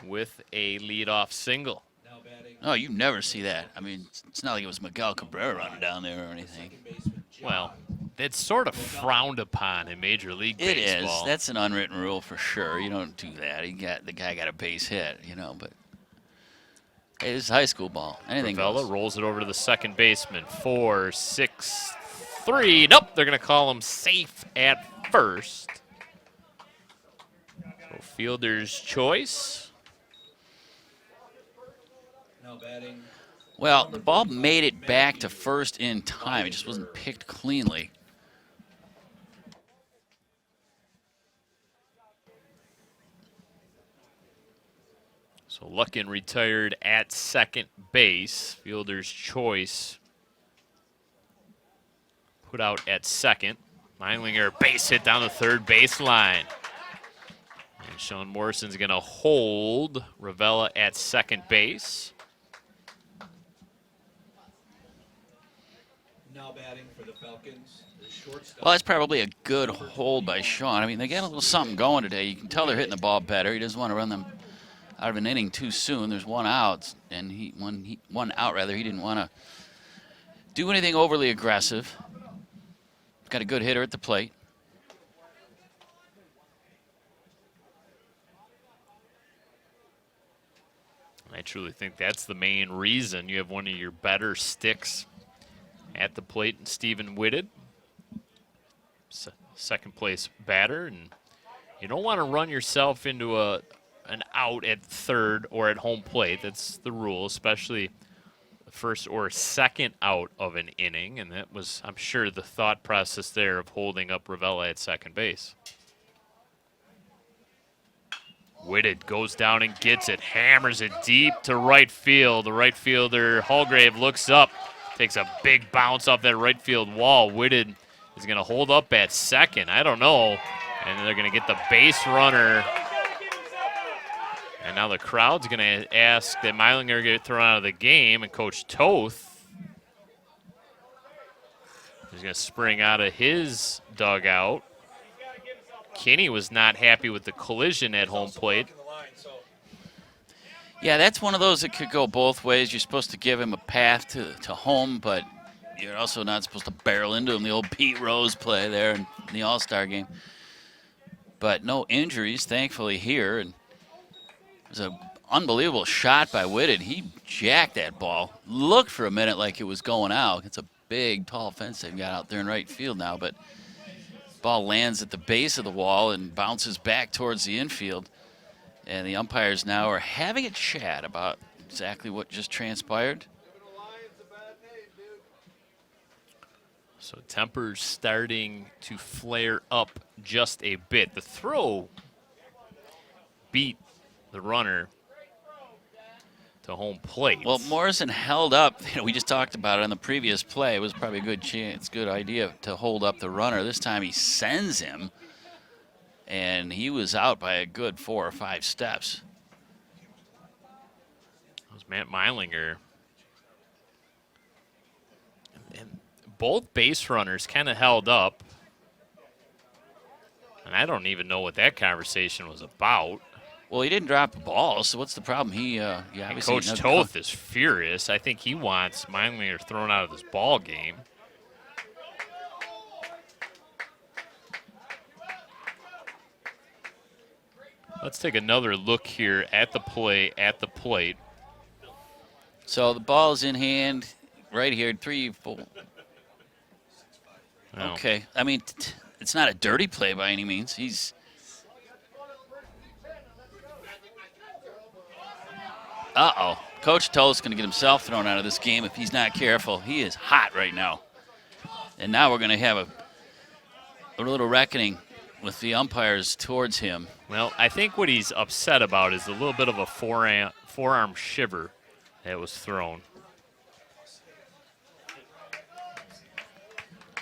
with a leadoff single.
Now batting.
Oh, you never see that. I mean, it's not like it was Miguel Cabrera running down there or anything.
Second baseman, John.
Well, it's sort of frowned upon in Major League
It
Baseball.
is. That's an unwritten rule for sure. You don't do that. The guy got a base hit, you know, but hey, this is high school ball. Anything
Ravella
goes.
rolls it over to the second baseman. 4, 6, 3. Nope, they're going to call him safe at first. So fielder's choice.
Now batting.
Well, the ball made it back to first in time. It just wasn't picked cleanly.
So Luckin retired at second base. Fielder's choice put out at second. Meilinger base hit down the third baseline. And Sean Morrison's going to hold Ravella at second base.
Now batting for the Falcons. The shortstop.
Well, that's probably a good hold by Sean. I mean, they got a little something going today. You can tell they're hitting the ball better. He doesn't want to run them out of an inning too soon. There's one out, and one out rather. He didn't want to do anything overly aggressive. Got a good hitter at the plate.
I truly think that's the main reason you have one of your better sticks at the plate in Stephen Whitted, second place batter, and you don't want to run yourself into an out at third or at home plate. That's the rule, especially the first or second out of an inning, and that was, I'm sure, the thought process there of holding up Ravella at second base. Whitted goes down and gets it, hammers it deep to right field. The right fielder, Holgrave, looks up, takes a big bounce off that right field wall. Whitted is going to hold up at second. I don't know. And then they're going to get the base runner. And now the crowd's going to ask that Meilinger get thrown out of the game. And Coach Toth is going to spring out of his dugout. Kinney was not happy with the collision at home plate.
Yeah, that's one of those that could go both ways. You're supposed to give him a path to home, but you're also not supposed to barrel into him. The old Pete Rose play there in the All-Star game. But no injuries, thankfully, here. And it was an unbelievable shot by Whitted. He jacked that ball. Looked for a minute like it was going out. It's a big, tall fence they've got out there in right field now, but ball lands at the base of the wall and bounces back towards the infield. And the umpires now are having a chat about exactly what just transpired.
So tempers starting to flare up just a bit. The throw beat the runner to home plate.
Well, Morrison held up. We just talked about it on the previous play. It was probably a good idea to hold up the runner. This time he sends him, and he was out by a good 4 or 5 steps.
That was Matt Meilinger. And both base runners kind of held up. And I don't even know what that conversation was about.
Well, he didn't drop the ball, so what's the problem?
Coach Toth is furious. I think he wants Meilinger thrown out of this ball game. Let's take another look here at the plate.
So the ball's in hand right here, 3, 4.
Well,
Okay, I mean, it's not a dirty play by any means. Uh-oh. Coach Toth's going to get himself thrown out of this game if he's not careful. He is hot right now. And now we're going to have a little reckoning with the umpires towards him.
Well, I think what he's upset about is a little bit of a forearm shiver that was thrown.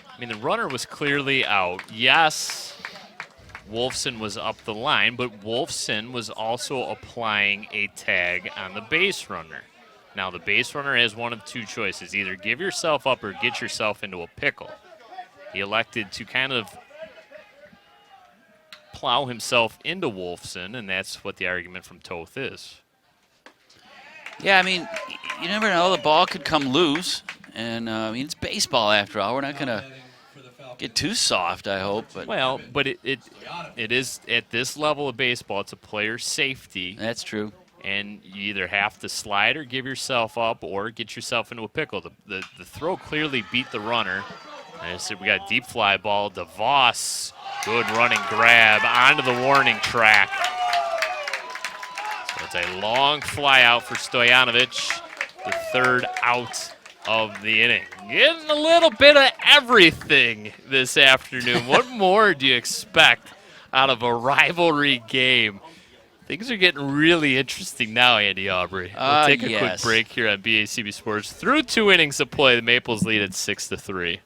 I mean, the runner was clearly out. Yes, Wolfson was up the line, but Wolfson was also applying a tag on the base runner. Now, the base runner has one of two choices. Either give yourself up or get yourself into a pickle. He elected to kind of plow himself into Wolfson, and that's what the argument from Toth is.
Yeah, I mean, you never know. The ball could come loose. And, I mean, it's baseball after all. We're not going to get too soft, I hope. But
Well, but it is, at this level of baseball, it's a player's safety.
that's true.
And you either have to slide or give yourself up or get yourself into a pickle. The throw clearly beat the runner. And so we got a deep fly ball. DeVos, good running grab onto the warning track. So it's a long fly out for Stojanovic, the third out of the inning. Getting a little bit of everything this afternoon. What more do you expect out of a rivalry game? Things are getting really interesting now, Andy Aubrey. We'll take a quick break here on BACB Sports. Through 2 innings of play, the Maples lead at 6-3.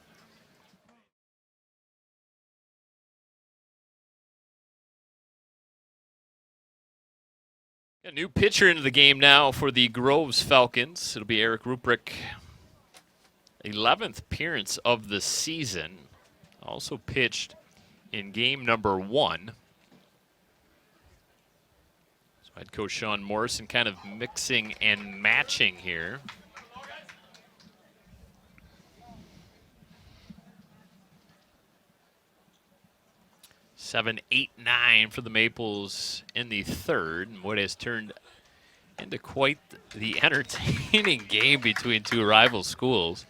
A new pitcher into the game now for the Groves Falcons. It'll be Eric Ruprecht. 11th appearance of the season. Also pitched in game number 1. So head coach Sean Morrison kind of mixing and matching here. Seven, 8, 9 for the Maples in the third, and what has turned into quite the entertaining game between two rival schools.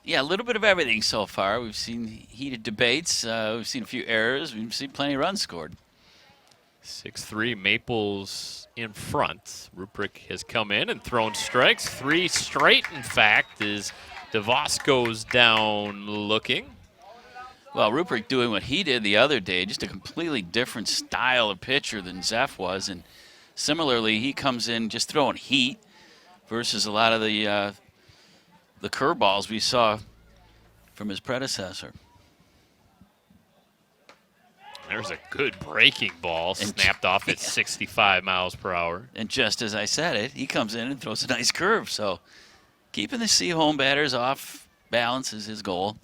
Yeah, a little bit of everything so far. We've seen heated debates. We've seen a few errors. We've seen plenty of runs scored.
6-3, Maples in front. Ruprecht has come in and thrown strikes. 3 straight, in fact, as DeVos goes down looking.
Well, Ruprecht doing what he did the other day, just a completely different style of pitcher than Zeph was. And similarly, he comes in just throwing heat versus a lot of the curveballs we saw from his predecessor.
There's a good breaking ball, snapped off at 65 miles per hour.
And just as I said it, he comes in and throws a nice curve. So keeping the C-home batters off balance is his goal.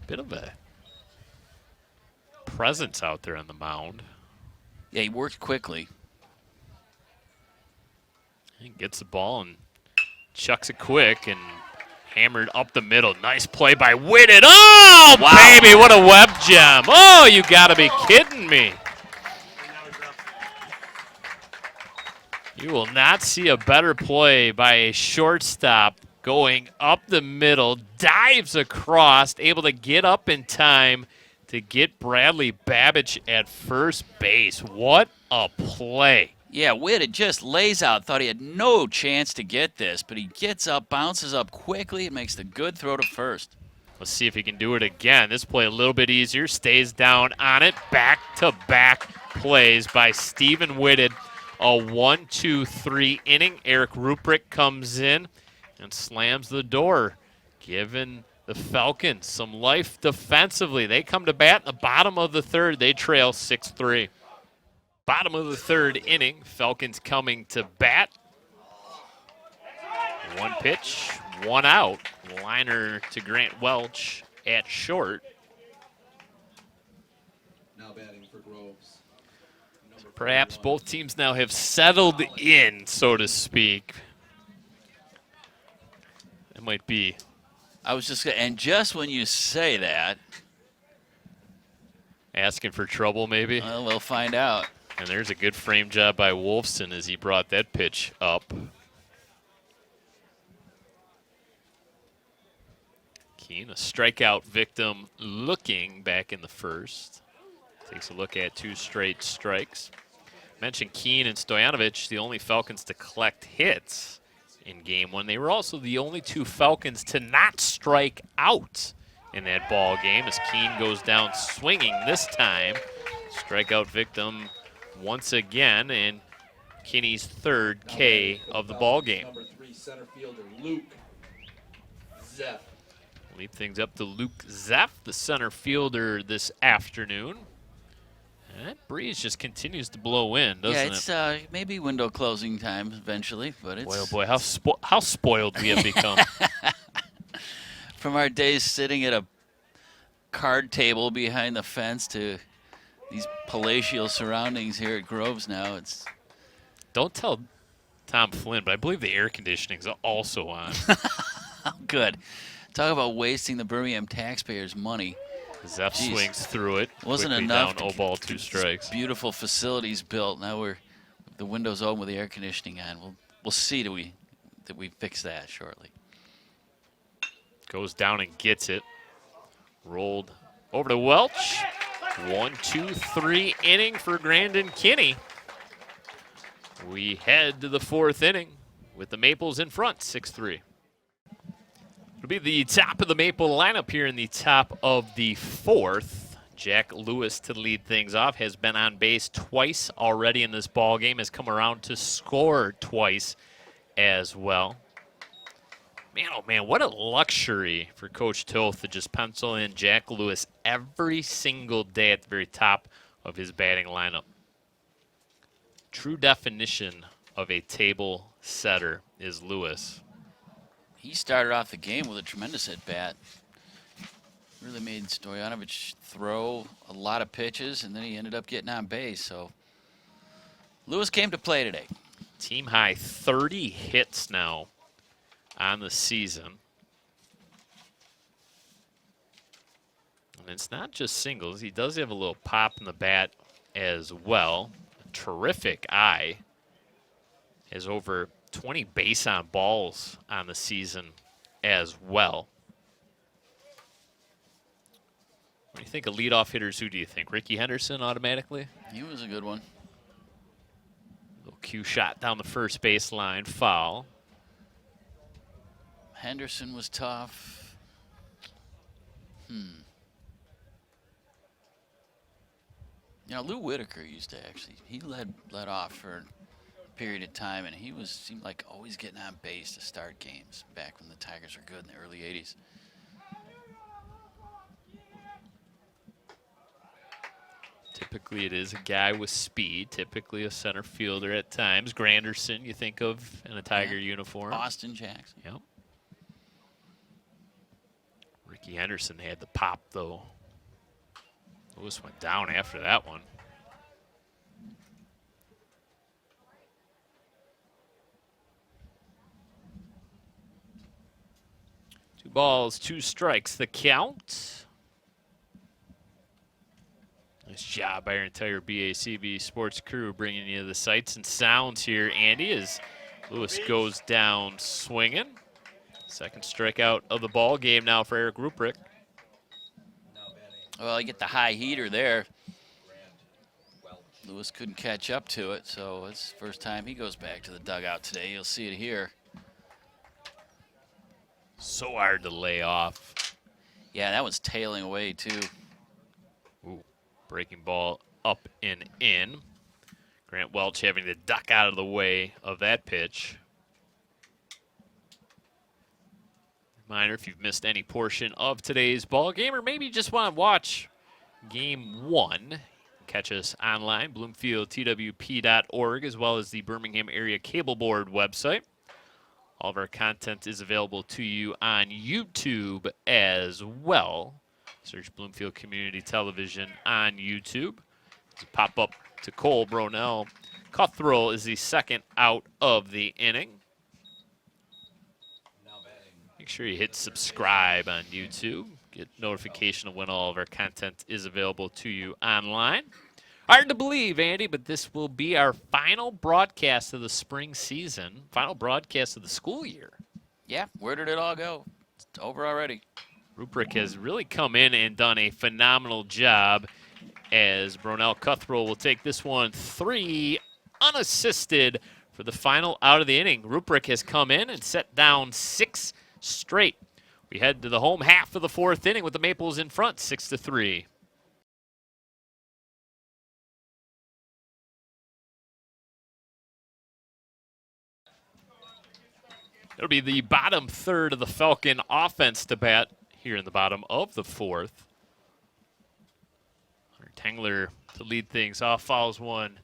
Bit of a presence out there on the mound.
Yeah, he worked quickly.
He gets the ball and chucks it quick and hammered up the middle. Nice play by Whitted. Oh, wow. Baby, what a web gem. Oh, you got to be kidding me. You will not see a better play by a shortstop going up the middle, dives across, able to get up in time to get Bradley Babbage at first base. What a play.
Yeah, Whitted just lays out. Thought he had no chance to get this, but he gets up, bounces up quickly, and makes the good throw to first.
Let's see if he can do it again. This play a little bit easier. Stays down on it. Back-to-back plays by Stephen Whitted. A 1-2-3 inning. Eric Ruprecht comes in and slams the door, giving the Falcons some life defensively. They come to bat in the bottom of the third. They trail 6-3. Bottom of the third inning, Falcons coming to bat. 1 pitch, 1 out. Liner to Grant Welch at short.
Now batting for Groves.
Perhaps both teams now have settled in, so to speak. It might be.
I was just, and just when you say that,
asking for trouble, maybe.
Well, we'll find out.
And there's a good frame job by Wolfson as he brought that pitch up. Keene, a strikeout victim, looking back in the first. Takes a look at 2 straight strikes. Mentioned Keene and Stojanovic, the only Falcons to collect hits in game 1. They were also the only 2 Falcons to not strike out in that ball game as Keene goes down swinging this time. Strikeout victim once again, and Kinney's third K of the ball game.
Number 3 center fielder Luke Zeff.
Leave things up to Luke Zeff, the center fielder this afternoon. And that breeze just continues to blow in, doesn't it?
Yeah, it's maybe window closing time eventually, but it's...
Boy, oh boy, how spoiled we have become.
From our days sitting at a card table behind the fence to these palatial surroundings here at Groves now, it's...
Don't tell Tom Flynn, but I believe the air conditioning is also on.
Oh, good. Talk about wasting the Birmingham taxpayers' money.
Zeff swings through it.
Wasn't
quickly
enough.
Down, 0 ball, 2 strikes.
Beautiful facilities built. Now we're the windows open with the air conditioning on. We'll see that we fix that shortly.
Goes down and gets it. Rolled over to Welch. 1, 2, 3 inning for Grandin Kinney. We head to the 4th inning with the Maples in front, 6-3. It'll be the top of the Maple lineup here in the top of the 4th. Jack Lewis to lead things off, has been on base twice already in this ball game, has come around to score twice as well. Man, oh man, what a luxury for Coach Toth to just pencil in Jack Lewis every single day at the very top of his batting lineup. True definition of a table setter is Lewis.
He started off the game with a tremendous at-bat. Really made Stoyanovich throw a lot of pitches, and then he ended up getting on base. So Lewis came to play today.
Team high 30 hits now on the season. And it's not just singles. He does have a little pop in the bat as well. A terrific eye. Has over 20 base on balls on the season as well. When you think of leadoff hitters, who do you think? Ricky Henderson automatically?
He was a good one.
Little cue shot down the first baseline, foul.
Henderson was tough. You know, Lou Whitaker used to he led off for period of time, and he seemed like always getting on base to start games back when the Tigers were good in the early 80s.
Typically it is a guy with speed, typically a center fielder at times. Granderson you think of in a Tiger uniform.
Austin Jackson.
Yep. Ricky Henderson had the pop though. Lewis went down after that one. 2 balls, 2 strikes, the count. Nice job by our entire BACB sports crew bringing you the sights and sounds here, Andy, as Lewis goes down swinging. Second strikeout of the ball game now for Eric Ruprecht.
Well, you get the high heater there. Lewis couldn't catch up to it, so it's the first time he goes back to the dugout today. You'll see it here.
So hard to lay off.
Yeah, that one's tailing away, too.
Ooh, breaking ball up and in. Grant Welch having to duck out of the way of that pitch. Reminder, if you've missed any portion of today's ball game, or maybe you just want to watch Game 1, catch us online, bloomfieldtwp.org, as well as the Birmingham Area Cable Board website. All of our content is available to you on YouTube as well. Search Bloomfield Community Television on YouTube. To pop up to Cole Bronell. Cuthrell is the second out of the inning. Make sure you hit subscribe on YouTube. Get notification of when all of our content is available to you online. Hard to believe, Andy, but this will be our final broadcast of the spring season, final broadcast of the school year.
Yeah, where did it all go? It's over already.
Ruprecht has really come in and done a phenomenal job, as Bronell Cuthrell will take this one 3 unassisted for the final out of the inning. Ruprecht has come in and set down 6 straight We head to the home half of the fourth inning with the Maples in front, 6-3. It'll be the bottom third of the Falcon offense to bat here in the bottom of the fourth. Tengler to lead things off, fouls one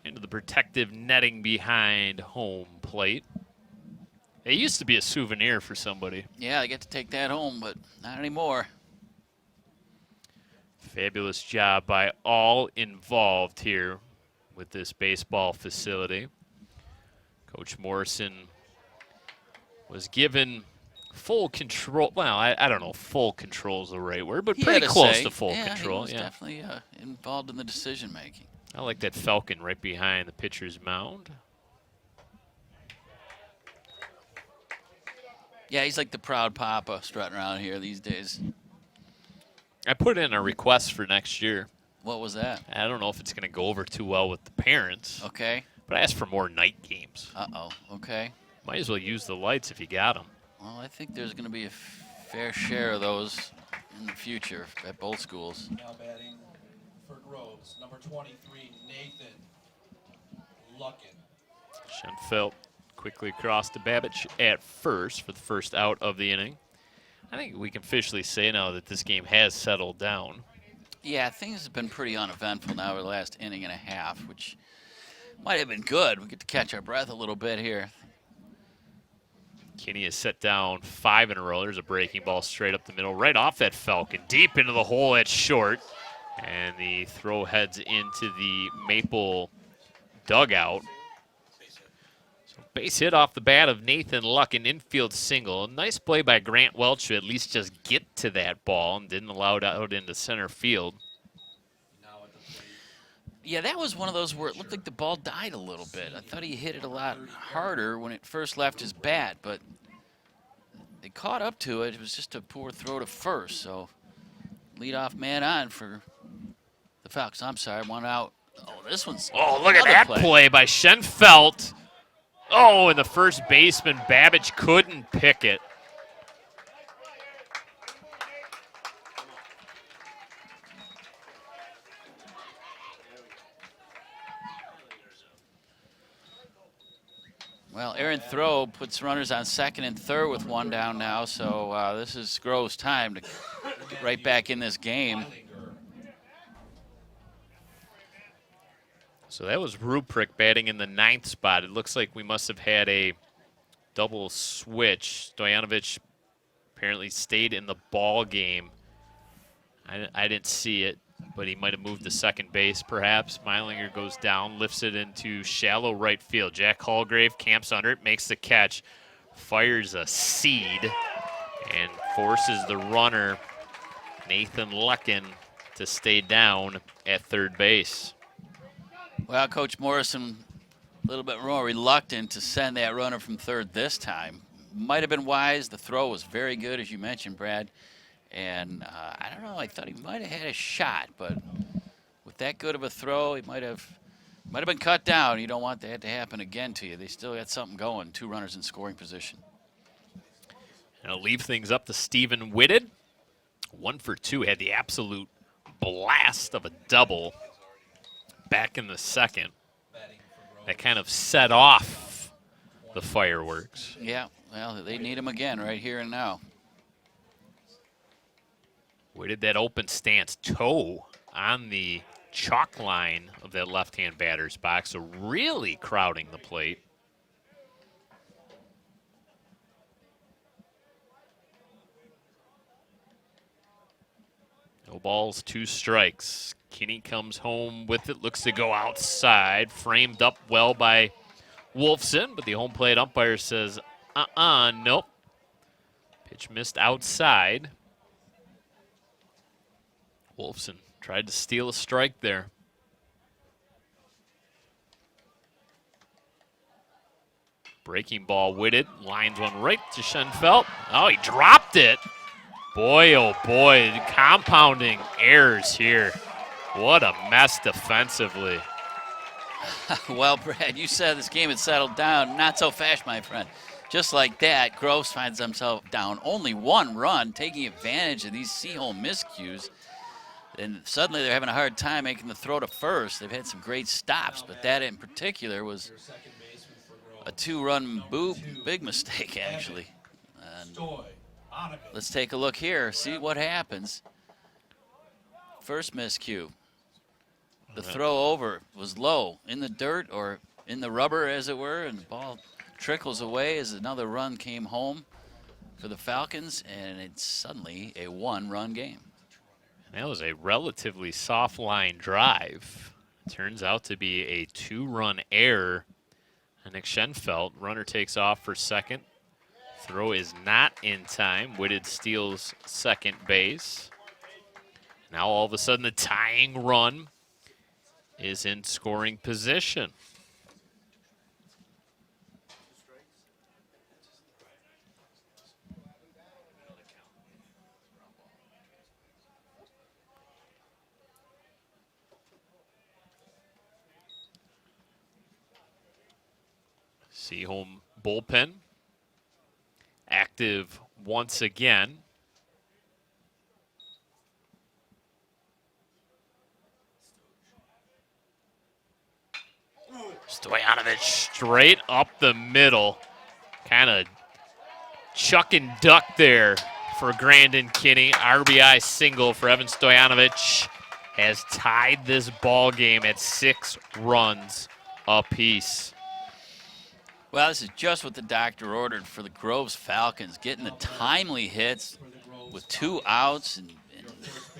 into the protective netting behind home plate. It used to be a souvenir for somebody.
Yeah, I get to take that home, but not anymore.
Fabulous job by all involved here with this baseball facility. Coach Morrison was given full control. Well, I don't know, full control is the right word, but pretty close to full control.
He was definitely involved in the decision making.
I like that Falcon right behind the pitcher's mound.
Yeah, he's like the proud papa strutting around here these days.
I put in a request for next year.
What was that?
I don't know if it's going to go over too well with the parents.
Okay.
But I asked for more night games.
Uh-oh. Okay.
Might as well use the lights if you got them.
Well, I think there's going to be a fair share of those in the future at both schools.
Now batting for Groves, number 23, Nathan Luckin.
Schenfeld quickly across to Babbage at first for the first out of the inning. I think we can officially say now that this game has settled down.
Yeah, things have been pretty uneventful now over the last inning and a half, which might have been good. We get to catch our breath a little bit here.
Kinney has set down 5 in a row. There's a breaking ball straight up the middle, right off that Falcon, deep into the hole at short. And the throw heads into the Maple dugout. So base hit off the bat of Nathan Luck, an infield single. A nice play by Grant Welch to at least just get to that ball and didn't allow it out into center field.
Yeah, that was one of those where it looked like the ball died a little bit. I thought he hit it a lot harder when it first left his bat, but they caught up to it. It was just a poor throw to first, so leadoff man on for the Falcons. I'm sorry, one out. Oh, this one's
look at that play by Schenfeld. Oh, and the first baseman, Babbage, couldn't pick it.
Well, Aaron Throw puts runners on second and third with one down now, so this is Grove's time to get right back in this game.
So that was Ruprecht batting in the 9th spot. It looks like we must have had a double switch. Stojanovic apparently stayed in the ball game. I didn't see it, but he might have moved to second base perhaps. Meilinger goes down, lifts it into shallow right field. Jack Hallgrave camps under it, makes the catch, fires a seed, and forces the runner, Nathan Luckin, to stay down at third base.
Well, Coach Morrison, a little bit more reluctant to send that runner from third this time. Might have been wise. The throw was very good, as you mentioned, Brad. And I don't know, I thought he might have had a shot, but with that good of a throw, he might have been cut down. You don't want that to happen again to you. They still got something going, 2 runners in scoring position.
And it'll leave things up to Stephen Whitted. 1 for 2, had the absolute blast of a double back in the second. That kind of set off the fireworks.
Yeah, well, they need him again right here and now.
Whitted that open stance toe on the chalk line of that left-hand batter's box, so really crowding the plate. No balls, 2 strikes. Kinney comes home with it, looks to go outside, framed up well by Wolfson, but the home plate umpire says, nope. Pitch missed outside. Wolfson tried to steal a strike there. Breaking ball, Whitted, lines one right to Schenfeld. Oh, he dropped it. Boy, oh boy, compounding errors here. What a mess defensively.
Well, Brad, you said this game had settled down. Not so fast, my friend. just like that, Groves finds himself down only 1 run, taking advantage of these Seaholm miscues. And suddenly they're having a hard time making the throw to first. They've had some great stops, but that in particular was a 2-run big mistake, actually. And let's take a look here, see what happens. First miscue. The throw over was low, in the dirt or in the rubber, as it were, and the ball trickles away as another run came home for the Falcons, and it's suddenly a 1-run game.
That was a relatively soft line drive. Turns out to be a 2-run error. Nick Schenfeld, runner takes off for second. Throw is not in time. Whitted steals second base. Now all of a sudden the tying run is in scoring position. Seaholm bullpen active once again. Stoyanovich straight up the middle. Kind of chuck and duck there for Grandin Kinney. RBI single for Evan Stoyanovich has tied this ball game at 6 runs apiece.
Well, this is just what the doctor ordered for the Groves Falcons, getting the timely hits with 2 outs and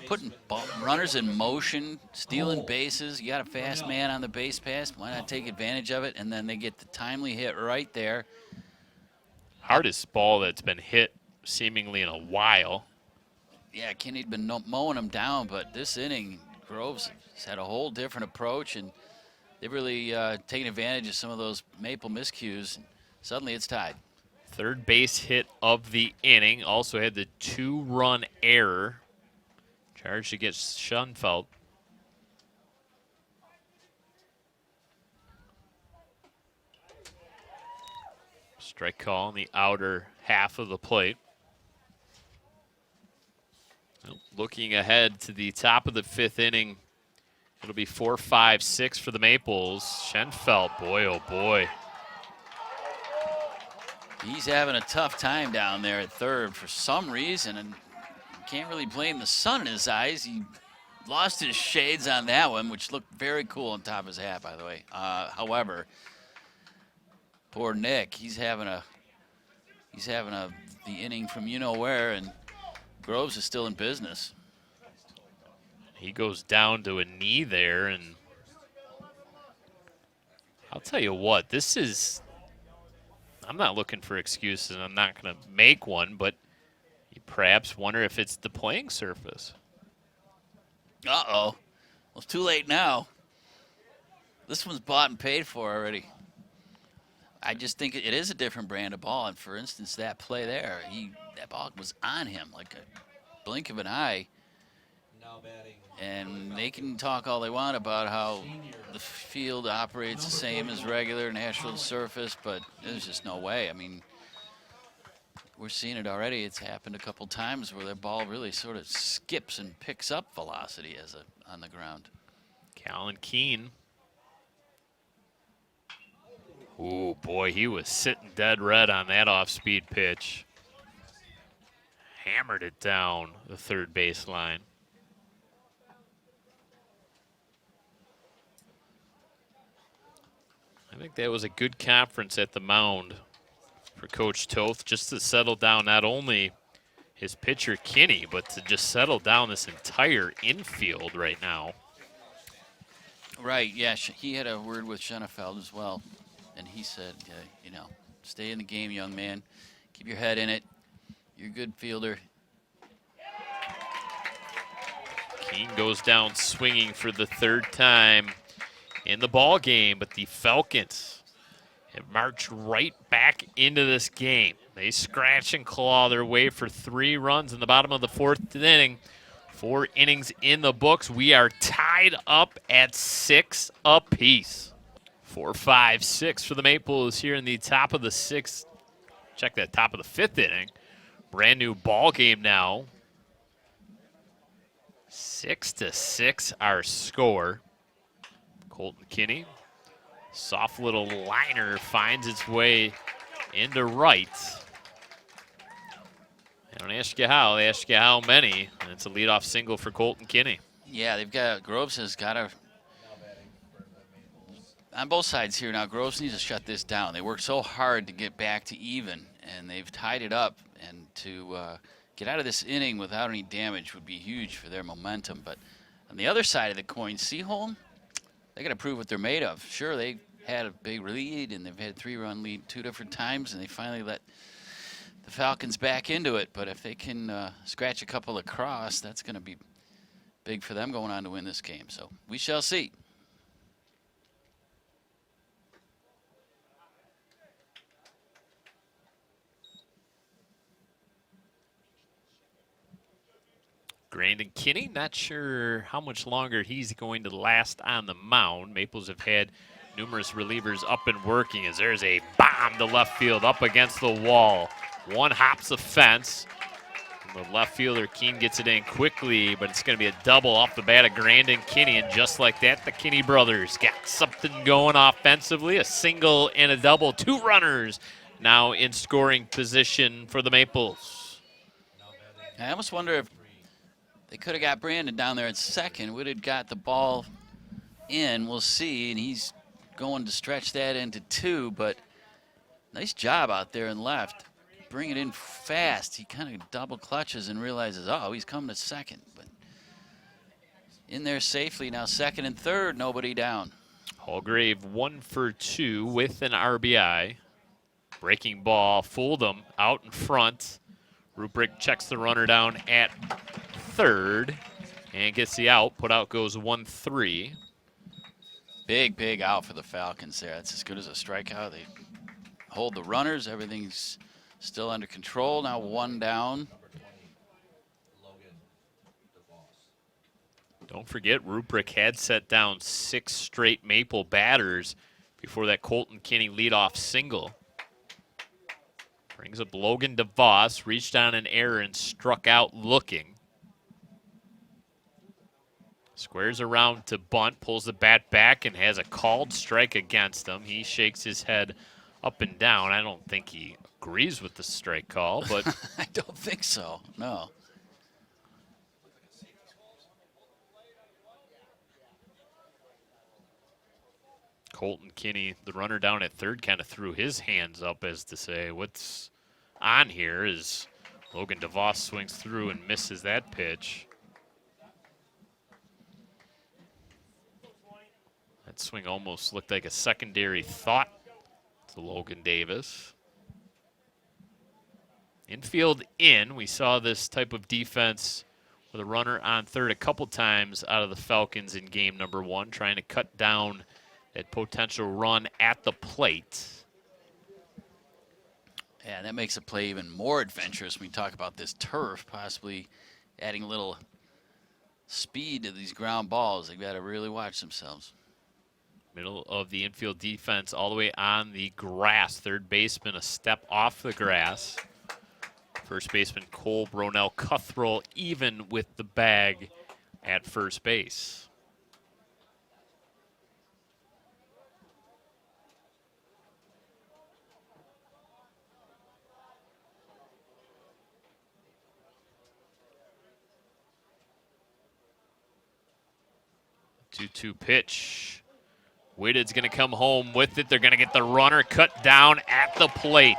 putting runners in motion, stealing bases. You got a fast man on the base pass. Why not take advantage of it? And then they get the timely hit right there.
Hardest ball that's been hit seemingly in a while.
Yeah, Kinney'd been mowing them down, but this inning, Groves has had a whole different approach, and they've really taken advantage of some of those Maple miscues. Suddenly it's tied.
Third base hit of the inning. Also had the 2-run error. Charged against Schoenfeld. Strike call in the outer half of the plate. Well, looking ahead to the top of the 5th inning, it'll be 4, 5, 6 for the Maples. Schoenfeld, boy, oh boy.
He's having a tough time down there at third for some reason, and can't really blame the sun in his eyes. He lost his shades on that one, which looked very cool on top of his hat, by the way. However, poor Nick, he's having the inning from you know where, and Groves is still in business.
He goes down to a knee there, and I'll tell you what, this is, I'm not looking for excuses, and I'm not going to make one, but you perhaps wonder if it's the playing surface.
Uh-oh. Well, it's too late now. This one's bought and paid for already. I just think it is a different brand of ball, and for instance, that play there, that ball was on him like a blink of an eye. And they can talk all they want about how the field operates the same as regular Nashville surface, but there's just no way. I mean, we're seeing it already. It's happened a couple times where the ball really sort of skips and picks up velocity on the ground.
Callan Keene. Ooh, boy, he was sitting dead red on that off-speed pitch. Hammered it down the third baseline. I think that was a good conference at the mound for Coach Toth, just to settle down not only his pitcher Kinney, but to just settle down this entire infield right now.
Right, yeah, he had a word with Schoenfeld as well, and he said, stay in the game, young man. Keep your head in it. You're a good fielder.
Keene goes down swinging for the 3rd time in the ball game, but the Falcons have marched right back into this game. They scratch and claw their way for 3 runs in the bottom of the 4th inning. 4 innings in the books. We are tied up at 6 apiece. 4, 5, 6 for the Maples here in the top of the 6th check that top of the 5th inning. Brand new ball game now. 6-6 our score. Colton Kinney, soft little liner finds its way into right. They don't ask you how, they ask you how many. And it's a leadoff single for Colton Kinney.
Yeah, they've got, Groves has got to, on both sides here now, Groves needs to shut this down. They worked so hard to get back to even, and they've tied it up. And to get out of this inning without any damage would be huge for their momentum. But on the other side of the coin, Seaholm, they got to prove what they're made of. Sure, they had a big lead, and they've had a 3-run lead 2 different times, and they finally let the Falcons back into it. But if they can scratch a couple across, that's going to be big for them going on to win this game. So we shall see.
Brandon Kinney, not sure how much longer he's going to last on the mound. Maples have had numerous relievers up and working as there's a bomb to left field up against the wall. One hops the fence. The left fielder, Keene, gets it in quickly, but it's going to be a double off the bat of Brandon Kinney, and just like that, the Kinney brothers got something going offensively. A single and a double. 2 runners now in scoring position for the Maples.
I almost wonder if they could have got Brandon down there at second. Would have got the ball in. We'll see, and he's going to stretch that into 2, but nice job out there in left. Bring it in fast. He kind of double clutches and realizes, oh, he's coming to second. But in there safely now, second and third, nobody down.
Hallgrave 1 for 2 with an RBI. Breaking ball, fooled him out in front. Ruprecht checks the runner down at third and gets the out. Put out goes 1-3.
Big out for the Falcons there. That's as good as a strikeout. They hold the runners. Everything's still under control. Now 1 down.
Don't forget, Ruprecht had set down 6 straight Maple batters before that Colton Kinney leadoff single. Brings up Logan DeVos, reached on an error and struck out looking. Squares around to bunt, pulls the bat back and has a called strike against him. He shakes his head up and down. I don't think he agrees with the strike call, but
I don't think so, no.
Colton Kinney, the runner down at third, kind of threw his hands up as to say, what's on here, as Logan DeVos swings through and misses that pitch. That swing almost looked like a secondary thought to Logan Davis. Infield in. We saw this type of defense with a runner on third a couple times out of the Falcons in game number 1, trying to cut down that potential run at the plate.
Yeah, that makes the play even more adventurous when we talk about this turf, possibly adding a little speed to these ground balls. They've got to really watch themselves.
Middle of the infield defense all the way on the grass. Third baseman a step off the grass. First baseman Cole Bronell Cuthrell even with the bag at first base. Two-two pitch. Whitted's going to come home with it. They're going to get the runner cut down at the plate.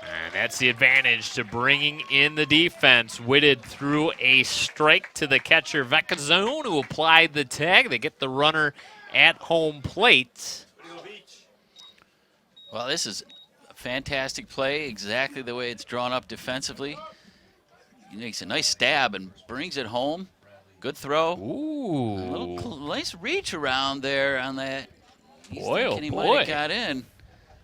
And that's the advantage to bringing in the defense. Whitted threw a strike to the catcher, Vecchizone, who applied the tag. They get the runner at home plate.
Well, this is a fantastic play, exactly the way it's drawn up defensively. He makes a nice stab and brings it home. Good throw.
Ooh.
A little nice reach around there on that. He's
Boy,
thinking
oh
he
boy.
might have got in.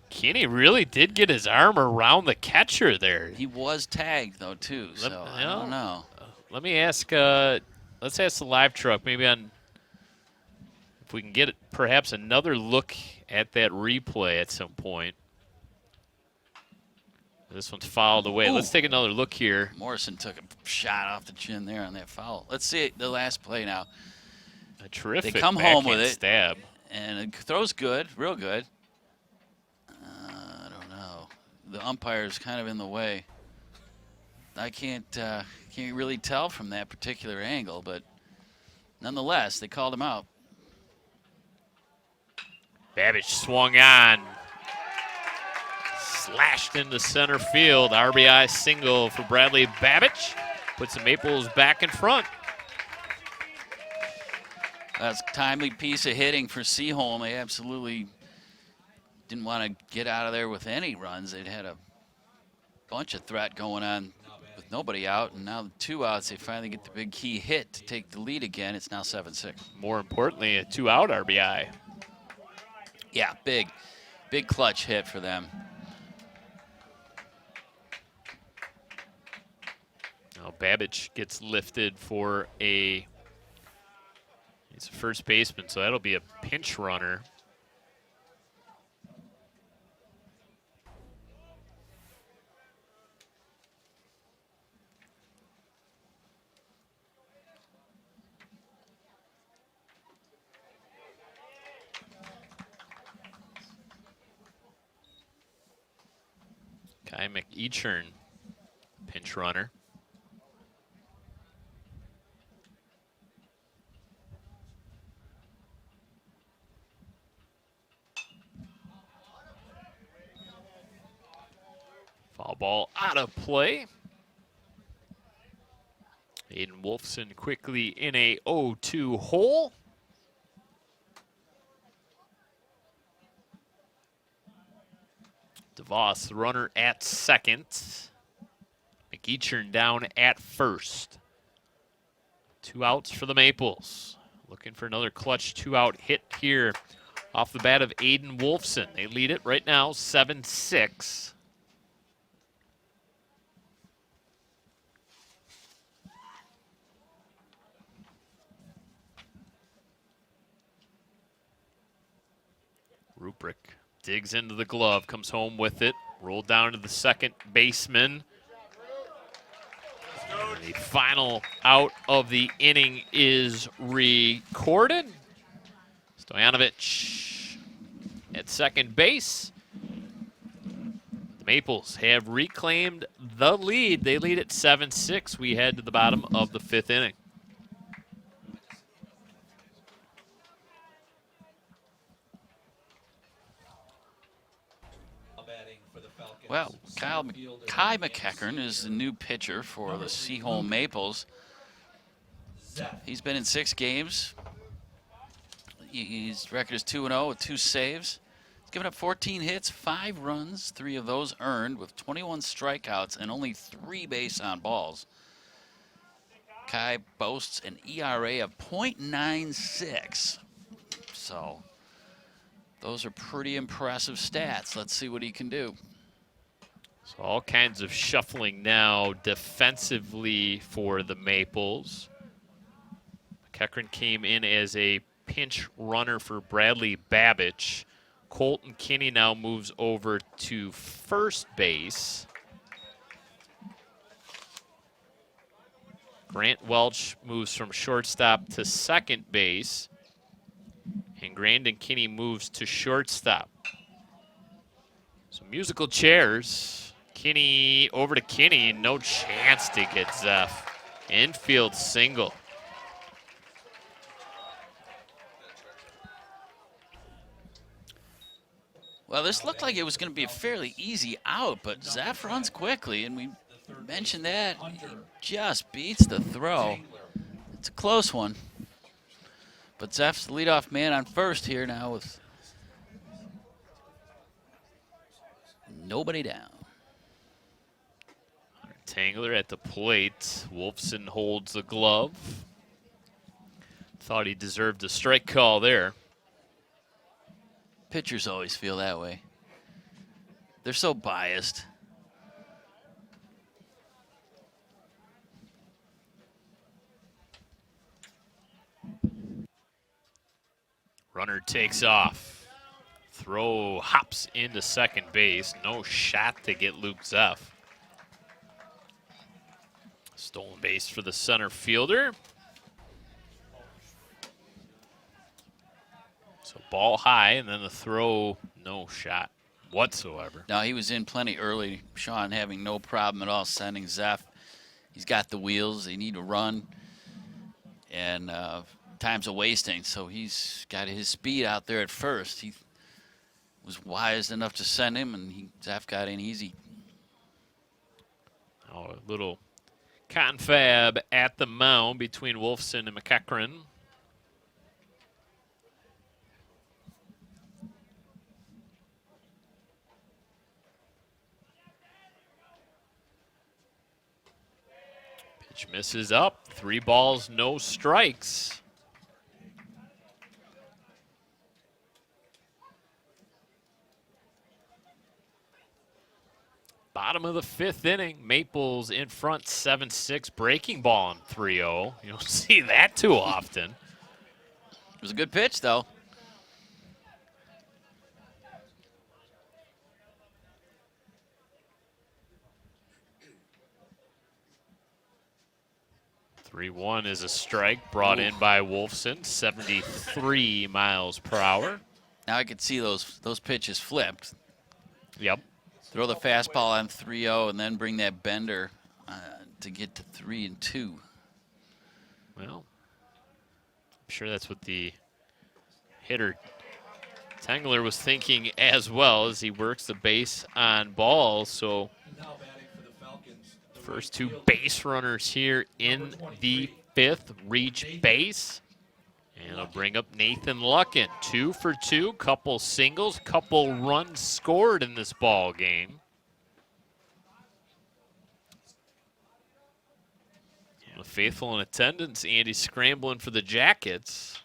Kinney really did get his arm around the catcher there.
He was tagged, though, too, so I don't know.
Let me ask, let's ask the live truck, maybe on if we can get perhaps another look at that replay at some point. This one's fouled away.
Ooh.
Let's take another look here.
Morrison took a shot off the chin there on that foul. Let's see the last play now.
A terrific
They come home with
backhand
it.
stab.
And it throws good, real good. I don't know. The umpire's kind of in the way. I can't really tell from that particular angle, but nonetheless, they called him out.
Babbage swung on. Slashed into center field. RBI single for Bradley Babbage. Puts the Maples back in front.
That's a timely piece of hitting for Seaholm. They absolutely didn't want to get out of there with any runs. They'd had a bunch of threat going on with nobody out, and now the 2 outs, they finally get the big key hit to take the lead again. It's now 7-6.
More importantly, a 2-out RBI.
Yeah, big clutch hit for them.
Now Babbage gets lifted for he's a first baseman, so that'll be a pinch runner. Kai McEachern, pinch runner. Foul ball out of play. Aiden Wolfson quickly in a 0-2 hole. DeVos, runner at second. McEachern down at first. 2 outs for the Maples. Looking for another clutch 2-out hit here off the bat of Aiden Wolfson. They lead it right now, 7-6. Ruprick digs into the glove, comes home with it, rolled down to the second baseman. And the final out of the inning is recorded. Stojanovic at second base. The Maples have reclaimed the lead. They lead at 7-6. We head to the bottom of the 5th inning.
Well, Kai McEachern is the new pitcher for the Seaholm Maples. He's been in 6 games. His record is 2-0 with 2 saves. He's given up 14 hits, 5 runs, 3 of those earned with 21 strikeouts and only 3 base on balls. Kai boasts an ERA of .96. So those are pretty impressive stats. Let's see what he can do.
So all kinds of shuffling now defensively for the Maples. McEachern came in as a pinch runner for Bradley Babbage. Colton Kinney now moves over to first base. Grant Welch moves from shortstop to second base. And Grandon Kinney moves to shortstop. So musical chairs. Kinney over to Kinney. No chance to get Zeph. Infield single.
Well, this looked like it was going to be a fairly easy out, but Zeph runs quickly, and we mentioned that. He just beats the throw. It's a close one. But Zeph's the leadoff man on first here now with nobody down.
Tangler at the plate. Wolfson holds the glove. Thought he deserved a strike call there.
Pitchers always feel that way. They're so biased.
Runner takes off. throw hops into second base. No shot to get Luke Zeff. Stolen base for the center fielder. So ball high, and then the throw, no shot whatsoever.
Now, he was in plenty early. Sean having no problem at all sending Zeff. He's got the wheels. They need to run. And time's a wasting, so he's got his speed out there at first. He was wise enough to send him, and Zeff got in easy.
Oh, a little confab at the mound between Wolfson and McEachran. Pitch misses up. 3 balls, no strikes. Bottom of the 5th inning, Maples in front 7-6, breaking ball on 3-0. You don't see that too often.
It was a good pitch, though.
(3-1) is a strike brought in by Wolfson, 73 miles per hour.
Now I could see those pitches flipped.
Yep.
Throw the fastball on 3-0 and then bring that bender to get to 3-2.
Well, I'm sure that's what the hitter Tengler was thinking as well as he works the base on balls. So first 2 base runners here in the 5th reach base. And it'll bring up Nathan Luckin. 2 for 2, couple singles, couple runs scored in this ball game. The faithful in attendance, Andy scrambling for the Jackets.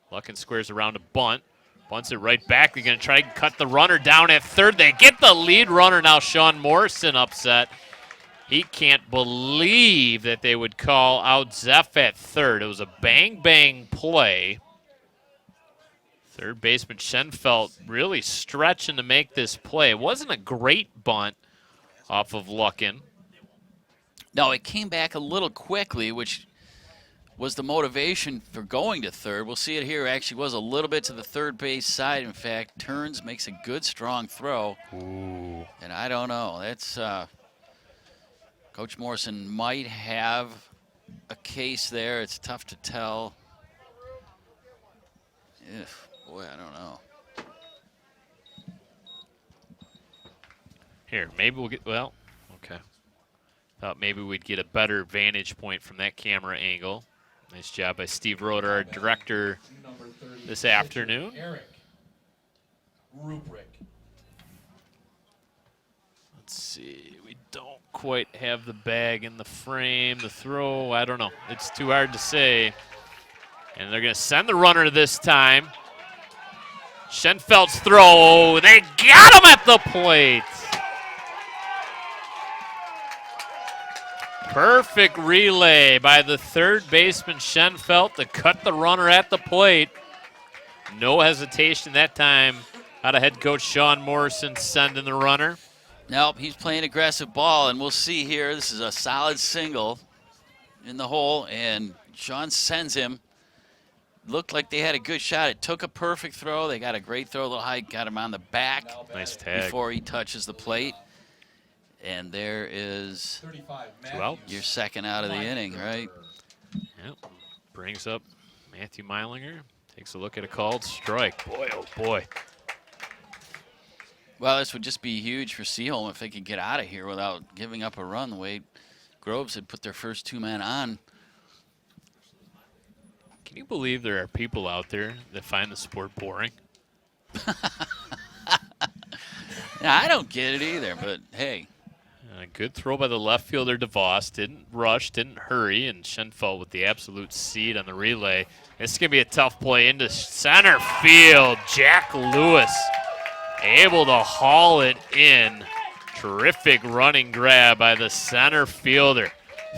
Luckin squares around a bunt. Bunts it right back. They're going to try and cut the runner down at third. They get the lead runner now. Sean Morrison upset. He can't believe that they would call out Zeff at third. It was a bang-bang play. Third baseman Schenfeld really stretching to make this play. It wasn't a great bunt off of Luckin.
No, it came back a little quickly, which was the motivation for going to third. We'll see it here. Actually was a little bit to the third base side. In fact, turns, makes a good, strong throw.
Ooh.
And I don't know. That's Coach Morrison might have a case there. It's tough to tell. Boy, I don't know.
Here, maybe we'll get, well, okay. Thought maybe we'd get a better vantage point from that camera angle. Nice job by Steve Roeder, our director, this afternoon.
Eric Rubrick.
Let's see, we don't quite have the bag in the frame. The throw, I don't know. It's too hard to say. And they're going to send the runner this time. Schenfeld's throw, they got him at the plate. Perfect relay by the third baseman Schenfeld to cut the runner at the plate. No hesitation that time out of head coach Sean Morrison sending the runner.
Nope, he's playing aggressive ball, and we'll see here. This is a solid single in the hole, and Sean sends him. Looked like they had a good shot. It took a perfect throw. They got a great throw, a little high, got him on the back
Nice tag.
before he touches the plate. And there is your second out of the inning, right?
Yep. Brings up Matthew Meilinger. Takes a look at a called strike. Boy, oh boy.
Well, this would just be huge for Seaholm if they could get out of here without giving up a run the way Groves had put their first 2 men on.
Can you believe there are people out there that find the sport boring?
Now, I don't get it either, but hey.
A good throw by the left fielder, DeVos. Didn't rush, didn't hurry, and Schenfeld with the absolute seed on the relay. This is going to be a tough play into center field. Jack Lewis able to haul it in. Terrific running grab by the center fielder.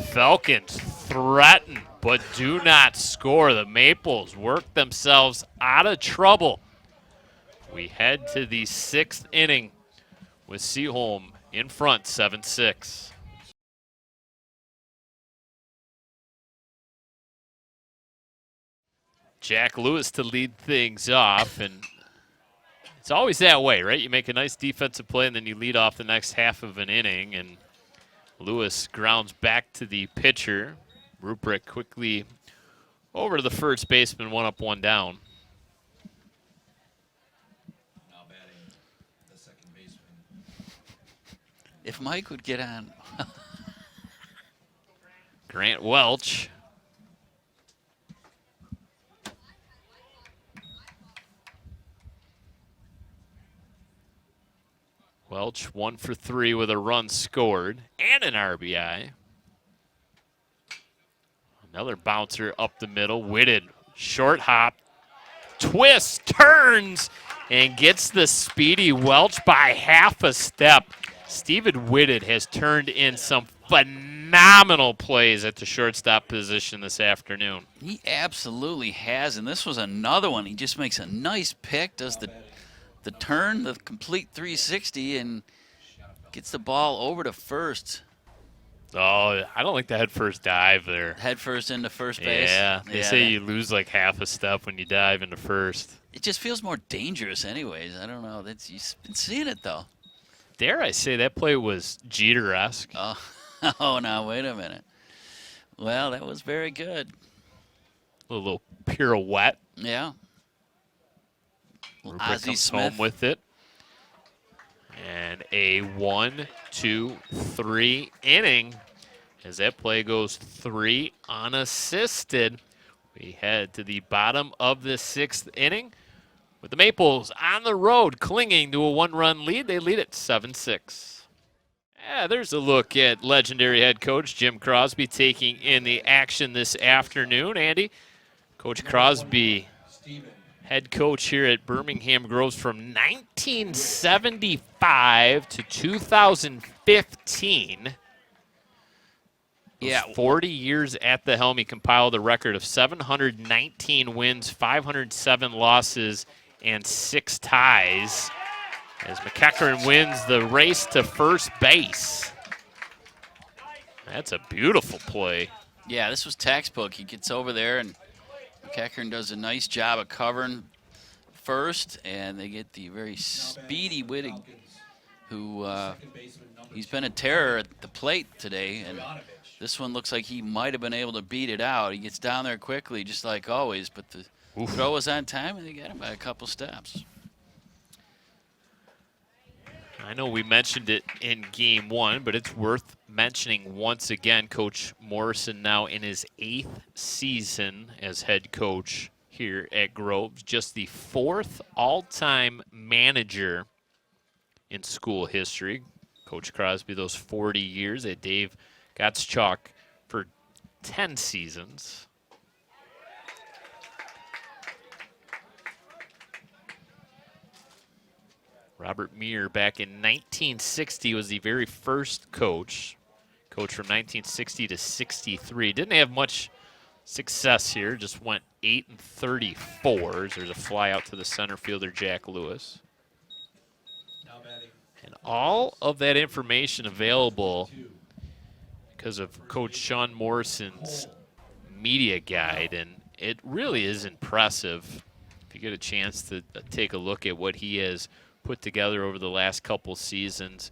Falcons threaten, but do not score. The Maples work themselves out of trouble We head to the 6th inning with Seaholm in front, 7-6. Jack Lewis to lead things off, and it's always that way, right? You make a nice defensive play, and then you lead off the next half of an inning, and Lewis grounds back to the pitcher. Ruprecht quickly over to the first baseman, 1 up, 1 down.
Now batting the second baseman.
If Mike would get on.
Grant Welch. Welch 1 for 3 with a run scored and an RBI. Another bouncer up the middle. Whitted, short hop, twists, turns, and gets the speedy Welch by half a step. Stephen Whitted has turned in some phenomenal plays at the shortstop position this afternoon.
He absolutely has, and this was another one. He just makes a nice pick, does the turn, the complete 360, and gets the ball over to first.
Oh, I don't like the head first dive there.
Head first into first base.
Yeah, they say you lose like half a step when you dive into first.
It just feels more dangerous anyways. I don't know. You've been seeing it, though.
Dare I say that play was Jeter-esque.
Oh, now, wait a minute. Well, that was very good.
A little pirouette.
Yeah.
Ruprecht
Ozzie
comes
Smith.
home with it. And a 1, 2, 3 inning as that play goes 3 unassisted. We head to the bottom of the 6th inning with the Maples on the road clinging to a 1-run lead. They lead it 7-6. Yeah, there's a look at legendary head coach Jim Crosby taking in the action this afternoon. Andy, Coach Crosby, head coach here at Birmingham Groves from 1975 to 2015.
Yeah.
40 years at the helm. He compiled a record of 719 wins, 507 losses, and 6 ties as McEachern wins the race to first base. That's a beautiful play.
Yeah, this was textbook. He gets over there, and McEachern does a nice job of covering first, and they get the very speedy Whitted, who he's been a terror at the plate today, and this one looks like he might have been able to beat it out. He gets down there quickly, just like always, but the throw was on time, and they got him by a couple steps.
I know we mentioned it in Game 1, but it's worth mentioning once again. Coach Morrison now in his 8th season as head coach here at Groves. Just the 4th all-time manager in school history. Coach Crosby, those 40 years at Dave Gottschalk for 10 seasons. Robert Meir back in 1960 was the very first coach from 1960 to 63. Didn't have much success here, just went 8-34. There's a fly out to the center fielder, Jack Lewis. And all of that information available because of Coach Sean Morrison's media guide, and it really is impressive if you get a chance to take a look at what he has put together over the last couple seasons.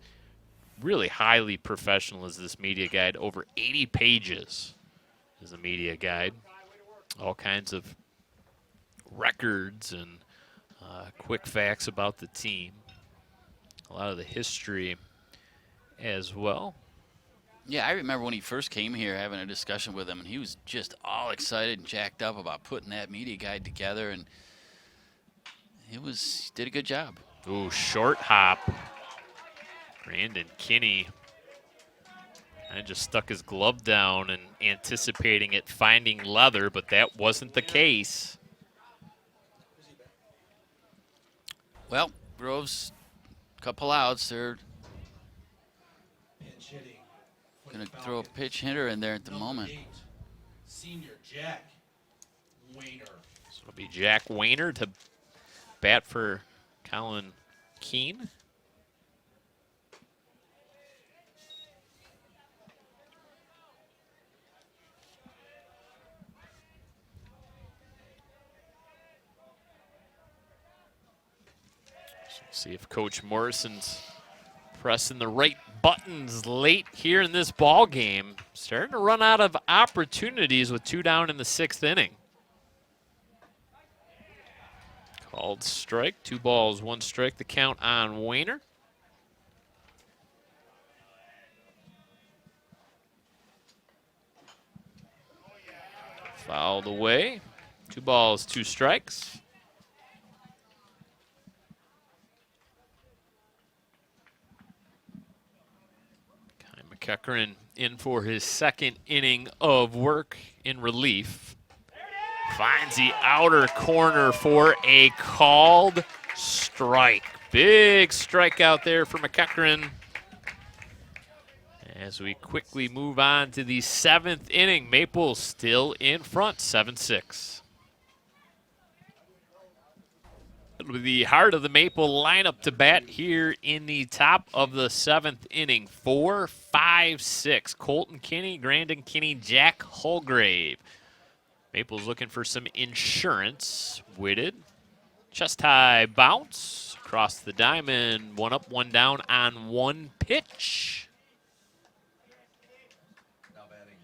Really highly professional is this media guide. Over 80 pages is a media guide. All kinds of records and quick facts about the team. A lot of the history as well.
Yeah, I remember when he first came here having a discussion with him, and he was just all excited and jacked up about putting that media guide together, and he did a good job.
Ooh, short hop. Brandon Kinney kind of just stuck his glove down and anticipating it finding leather, but that wasn't the case.
Well, Groves, couple outs. They're going to throw a pitch hitter in there at the moment.
Senior Jack Wayner.
So it'll be Jack Wayner to bat for Colin Keene. See if Coach Morrison's pressing the right buttons late here in this ball game. Starting to run out of opportunities with 2 down in the 6th inning. Called strike, 2 balls, 1 strike, the count on Wayner. Fouled away, 2 balls, 2 strikes. Kekkerin in for his 2nd inning of work in relief. Finds the outer corner for a called strike. Big strikeout there for McEachern. As we quickly move on to the 7th inning, Maples still in front, 7-6. The heart of the Maple lineup to bat here in the top of the 7th inning. 4, 5, 6. Colton Kinney, Grandin Kinney, Jack Holgrave. Maple's looking for some insurance. Whitted. Chest high bounce. Across the diamond. 1 up, 1 down on 1 pitch.
Now batting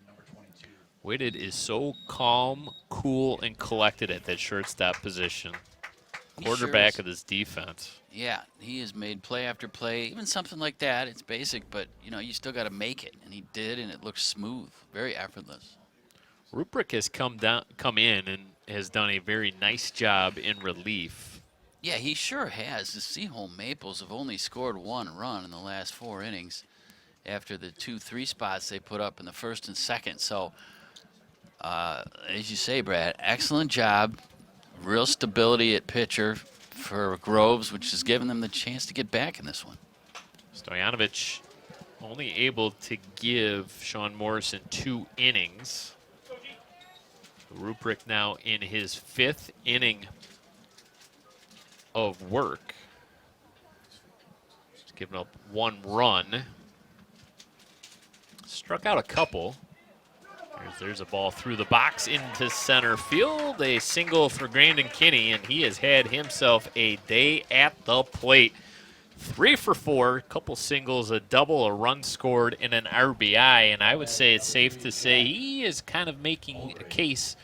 number 22.
Whitted is so calm, cool, and collected at that shortstop position. Quarterback of this defense.
Yeah, he has made play after play. Even something like that, it's basic, but you still got to make it, and he did, and it looks smooth, very effortless.
Ruprecht has come in and has done a very nice job in relief.
Yeah, he sure has. The Seaholm Maples have only scored 1 run in the last 4 innings after the 2-3 spots they put up in the 1st and 2nd. So, as you say, Brad, excellent job. Real stability at pitcher for Groves, which has given them the chance to get back in this one.
Stojanovic only able to give Sean Morrison 2 innings. Ruprecht now in his 5th inning of work. He's given up 1 run. Struck out a couple. There's a ball through the box into center field. A single for Grandin Kinney, and he has had himself a day at the plate. 3 for 4, a couple singles, a double, a run scored, and an RBI. And I would say it's safe to say he is kind of making a case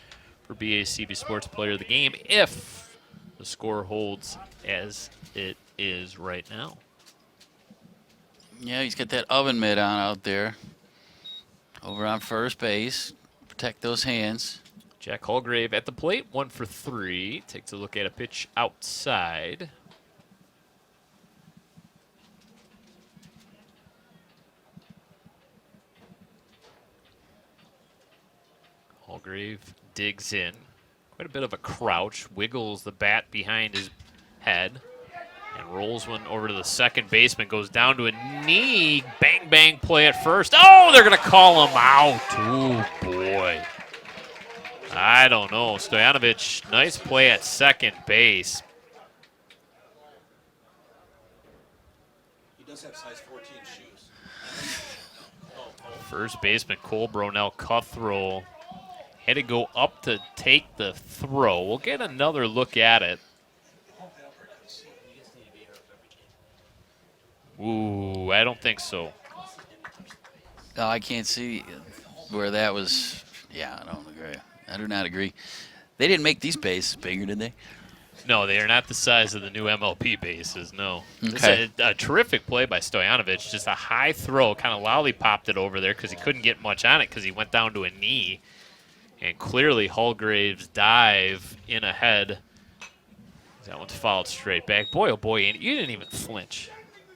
for BACB Sports Player of the Game if the score holds as it is right now.
Yeah, he's got that oven mitt on out there. Over on first base. Protect those hands.
Jack Holgrave at the plate, 1 for 3. Takes a look at a pitch outside. Holgrave digs in. Quite a bit of a crouch. Wiggles the bat behind his head. And rolls one over to the second baseman. Goes down to a knee. Bang, bang play at first. Oh, they're going to call him out. Oh, boy. I don't know. Stojanovic, nice play at second base.
He does have size 14 shoes.
First baseman Cole Brownell Cuthrow had to go up to take the throw. We'll get another look at it. Ooh, I don't think so.
No, I can't see where that was. Yeah, I don't agree. I do not agree. They didn't make these bases bigger, did they?
No, they are not the size of the new MLP bases, no.
Okay.
It's a terrific play by Stojanovic. Just a high throw, kind of lollipopped it over there because he couldn't get much on it because he went down to a knee. And clearly Holgrave's dive in ahead. That one's fouled straight back. Boy, oh boy, and you didn't even flinch.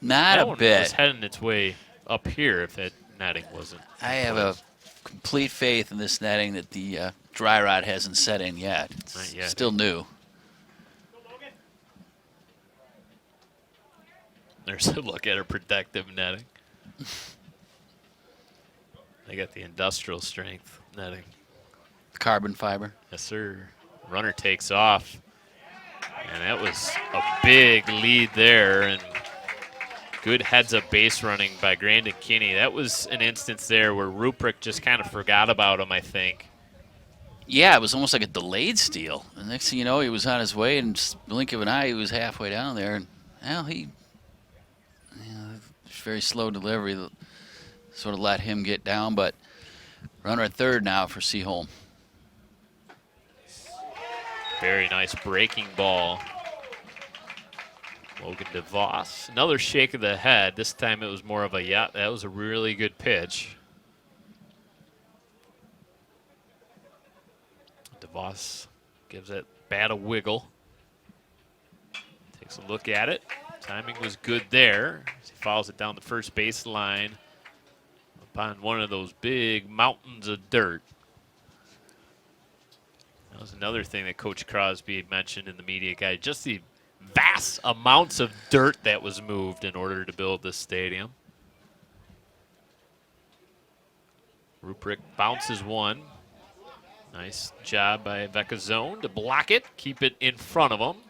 Not
that
a
one
bit.
was heading its way up here if that netting wasn't.
I have a complete faith in this netting that the dry rot hasn't set in yet. It's
Not yet.
still new.
There's a look at her protective netting. They got the industrial strength netting.
Carbon fiber.
Yes, sir. Runner takes off. And that was a big lead there, and good heads-up base running by Grandin Kinney. That was an instance there where Ruprecht just kind of forgot about him, I think.
Yeah, it was almost like a delayed steal. The next thing you know, he was on his way, and just blink of an eye, he was halfway down there. And well, very slow delivery, sort of let him get down. But runner at third now for Seaholm.
Very nice breaking ball. Logan DeVos. Another shake of the head. This time it was more of a, yeah, that was a really good pitch. DeVos gives that bat a wiggle. Takes a look at it. Timing was good there. As he follows it down the first baseline upon one of those big mountains of dirt. That was another thing that Coach Crosby mentioned in the media guide. Just the vast amounts of dirt that was moved in order to build this stadium. Ruprecht bounces one. Nice job by Vecchizone to block it, keep it in front of him.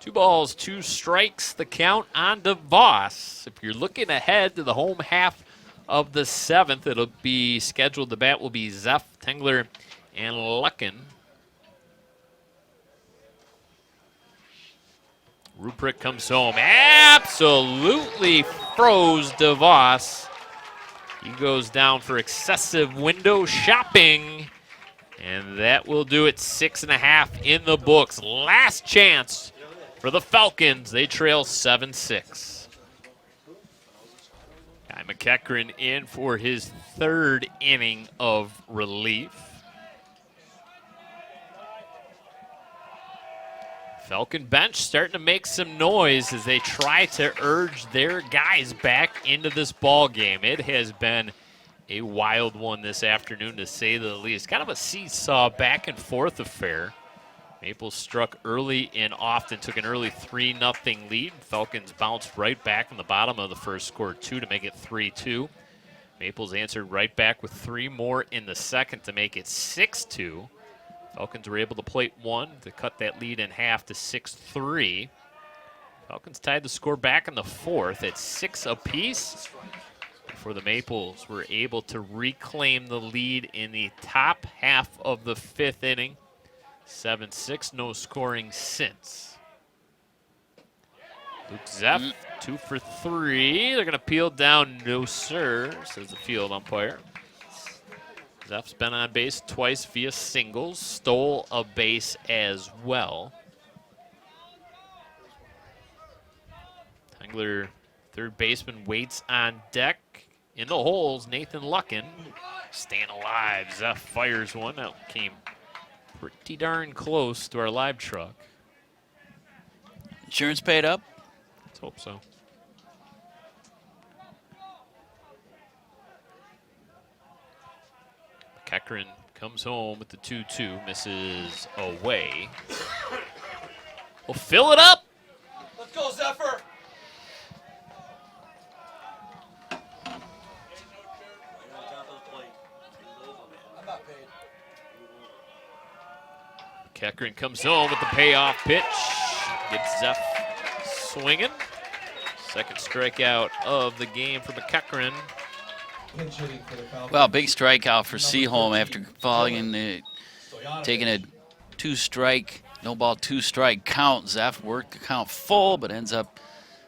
2 balls, 2 strikes, the count on DeVos. If you're looking ahead to the home half of the 7th, it'll be scheduled. The bat will be Zeff, Tengler, and Lucken. Ruprecht comes home. Absolutely froze DeVos. He goes down for excessive window shopping. And that will do it. 6.5 in the books. Last chance for the Falcons. They trail 7-6. Guy McEachran in for his 3rd inning of relief. Falcon bench starting to make some noise as they try to urge their guys back into this ball game. It has been a wild one this afternoon, to say the least. Kind of a seesaw back and forth affair. Maples struck early and often, took an early 3-0 lead. Falcons bounced right back in the bottom of the first, scored 2 to make it 3-2. Maples answered right back with 3 more in the second to make it 6-2. Falcons were able to plate 1 to cut that lead in half to 6-3. Falcons tied the score back in the 4th at 6 apiece before the Maples were able to reclaim the lead in the top half of the 5th inning. 7-6, no scoring since. Luke Zeff, 2 for 3. They're going to peel down, no sir, says the field umpire. Zeff's been on base twice via singles, stole a base as well. Tengler, third baseman, waits on deck. In the holes, Nathan Lucken staying alive. Zeff fires one. That came pretty darn close to our live truck.
Insurance paid up?
Let's hope so. McEachran comes home with the 2-2, misses away. We'll fill it up.
Let's go, Zephyr. I'm not paid.
McEachran comes home with the payoff pitch. Gets Zeff swinging. Second strikeout of the game for McEachran.
Well, big strikeout for Seaholm after falling in taking a 2-strike, no ball, 2-strike count. Zeff worked the count full, but ends up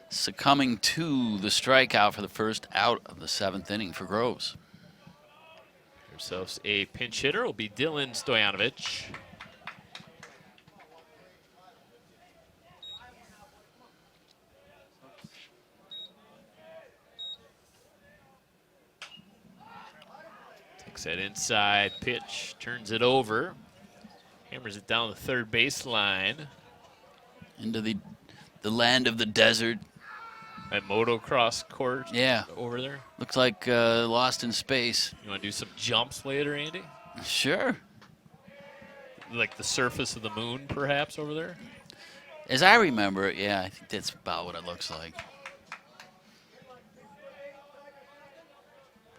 succumbing to the strikeout for the first out of the 7th inning for Groves.
Ourselves a pinch hitter will be Dylan Stoyanovich. That inside pitch, turns it over, hammers it down the third baseline.
Into the land of the desert.
At motocross court,
yeah,
over there.
Looks like Lost in Space.
You want to do some jumps later, Andy?
Sure.
Like the surface of the moon, perhaps, over there?
As I remember it, yeah, I think that's about what it looks like.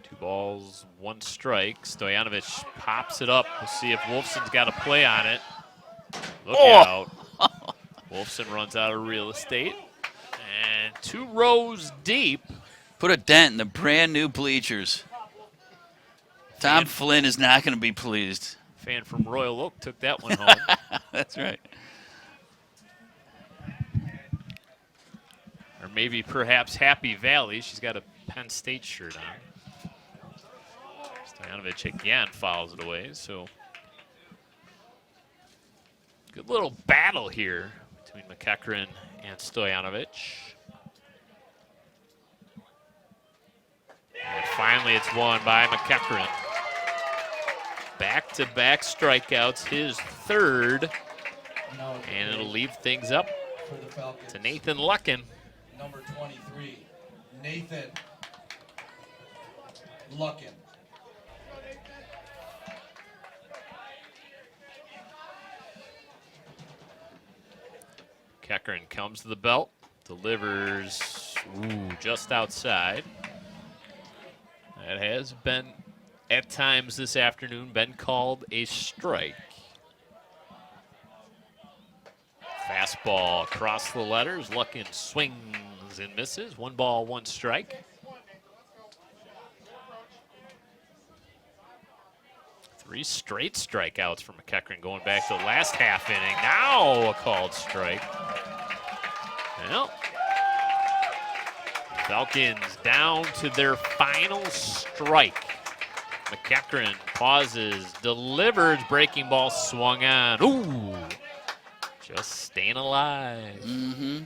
2 balls, 1 strike. Stoyanovich pops it up. We'll see if Wolfson's got a play on it. Look out. Wolfson runs out of real estate. And 2 rows deep.
Put a dent in the brand new bleachers. Tom Flynn is not going to be pleased.
Fan from Royal Oak took that one home.
That's right.
Or maybe perhaps Happy Valley. She's got a Penn State shirt on. Stojanovic again fouls it away. So good little battle here between McEachran and Stojanovic. And finally it's won by McEachran. Back-to-back strikeouts, his 3rd. And it'll leave things up to Nathan Luckin.
Number 23, Nathan Luckin.
Keckren comes to the belt, delivers just outside. That has been, at times this afternoon, been called a strike. Fastball across the letters. Luckin swings and misses. 1 ball, 1 strike. 3 straight strikeouts from McEachran going back to the last half inning. Now a called strike. Well, Falcons down to their final strike. McEachran pauses, delivers, breaking ball swung on. Ooh, just staying alive.
Mm-hmm.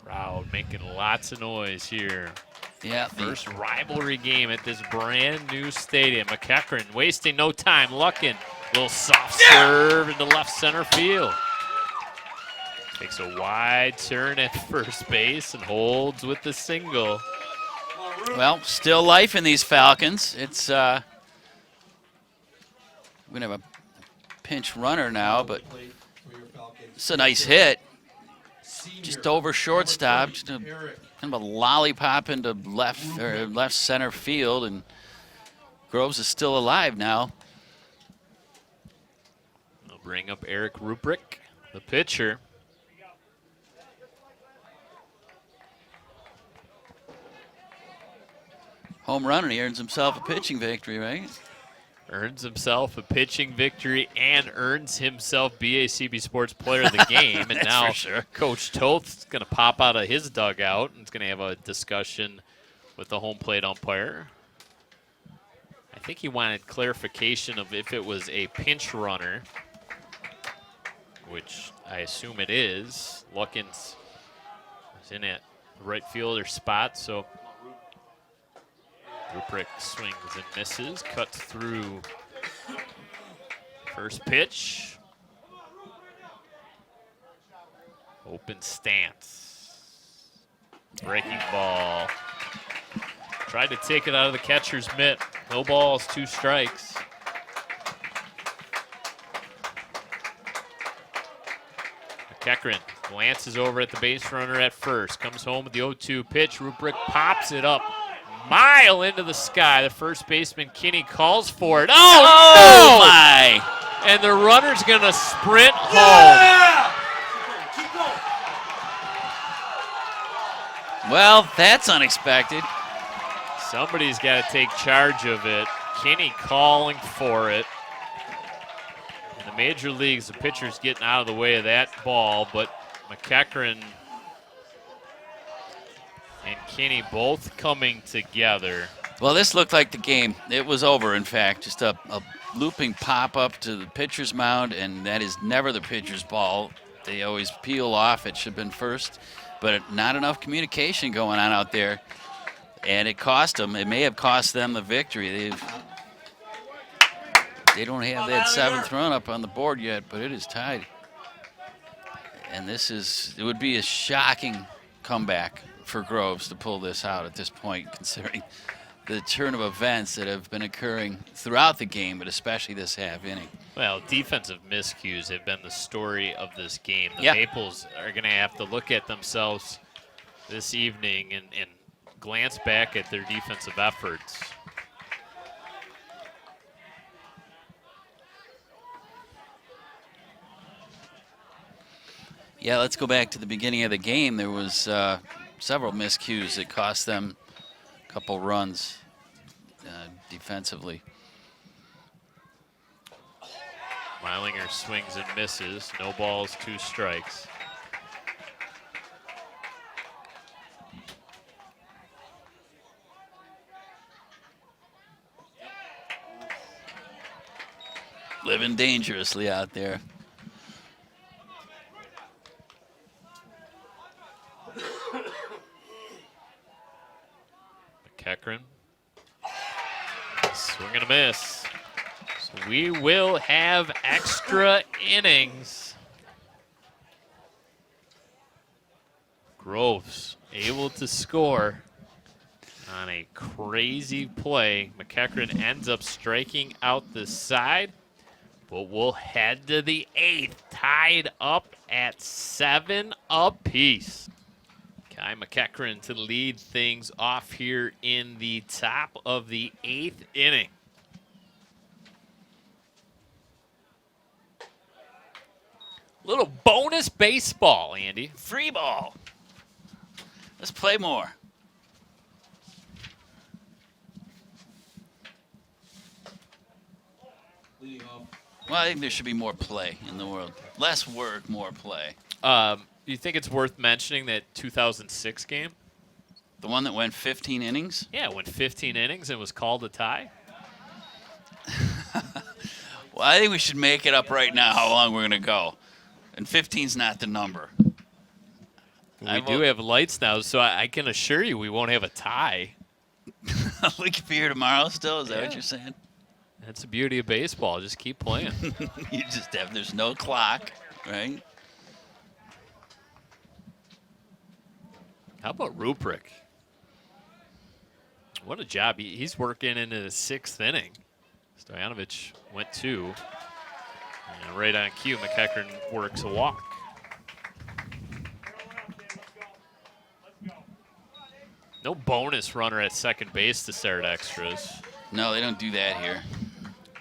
Crowd making lots of noise here.
Yeah.
First rivalry game at this brand new stadium. McEachran wasting no time. Luckin, little soft serve into left center field. Takes a wide turn at first base and holds with the single.
Well, still life in these Falcons. It's we're gonna have a pinch runner now, but it's a nice hit. Just over shortstop, just a kind of a lollipop into left center field, and Groves is still alive now.
They'll bring up Eric Ruprecht, the pitcher.
Home run, and he earns himself a pitching victory, right?
Earns himself a pitching victory and earns himself BACB Sports Player of the Game. And now Coach Toth's going to pop out of his dugout and is going to have a discussion with the home plate umpire. I think he wanted clarification of if it was a pinch runner, which I assume it is. Luckins is in at the right fielder spot, so Ruprecht swings and misses, cuts through first pitch. Open stance. Breaking ball. Tried to take it out of the catcher's mitt. No balls, 2 strikes. McEachran glances over at the base runner at first. Comes home with the 0-2 pitch. Ruprecht pops it up. Mile into the sky. The first baseman, Kinney, calls for it. Oh, no!
My!
And the runner's going to sprint home.
Well, that's unexpected.
Somebody's got to take charge of it. Kinney calling for it. In the major leagues, the pitcher's getting out of the way of that ball, but McEachran and Kinney both coming together.
Well, this looked like the game. It was over, in fact. Just a looping pop-up to the pitcher's mound, and that is never the pitcher's ball. They always peel off. It should have been first, but not enough communication going on out there, and it cost them. It may have cost them the victory. They don't have that 7th run up on the board yet, but it is tied. And it would be a shocking comeback for Groves to pull this out at this point, considering the turn of events that have been occurring throughout the game, but especially this half inning.
Well, defensive miscues have been the story of this game. The
Yeah.
Maples are going to have to look at themselves this evening and glance back at their defensive efforts.
Yeah, let's go back to the beginning of the game. There was several miscues that cost them a couple runs defensively.
Meilinger swings and misses. No balls, 2 strikes.
Living dangerously out there.
McEachran. Swing and a miss. So we will have extra innings. Groves able to score on a crazy play. McEachran ends up striking out the side, but we'll head to the 8th, tied up at 7 apiece. Kai McEachran to lead things off here in the top of the 8th inning. Little bonus baseball, Andy.
Free ball. Let's play more.
Leading off.
Well, I think there should be more play in the world. Less work, more play.
You think it's worth mentioning that 2006 game?
The one that went 15 innings?
Yeah, went 15 innings and was called a tie.
Well, I think we should make it up right now how long we're going to go. And 15's not the number.
We do have lights now, so I can assure you we won't have a tie.
We could be here tomorrow still? Is that
Yeah.
what you're saying?
That's the beauty of baseball. Just keep playing.
You just have, there's no clock, right?
How about Ruprecht? What a job. He's working into the 6th inning. Stoyanovich went 2. And right on cue, McEachran works a walk. No bonus runner at second base to start extras.
No, they don't do that here.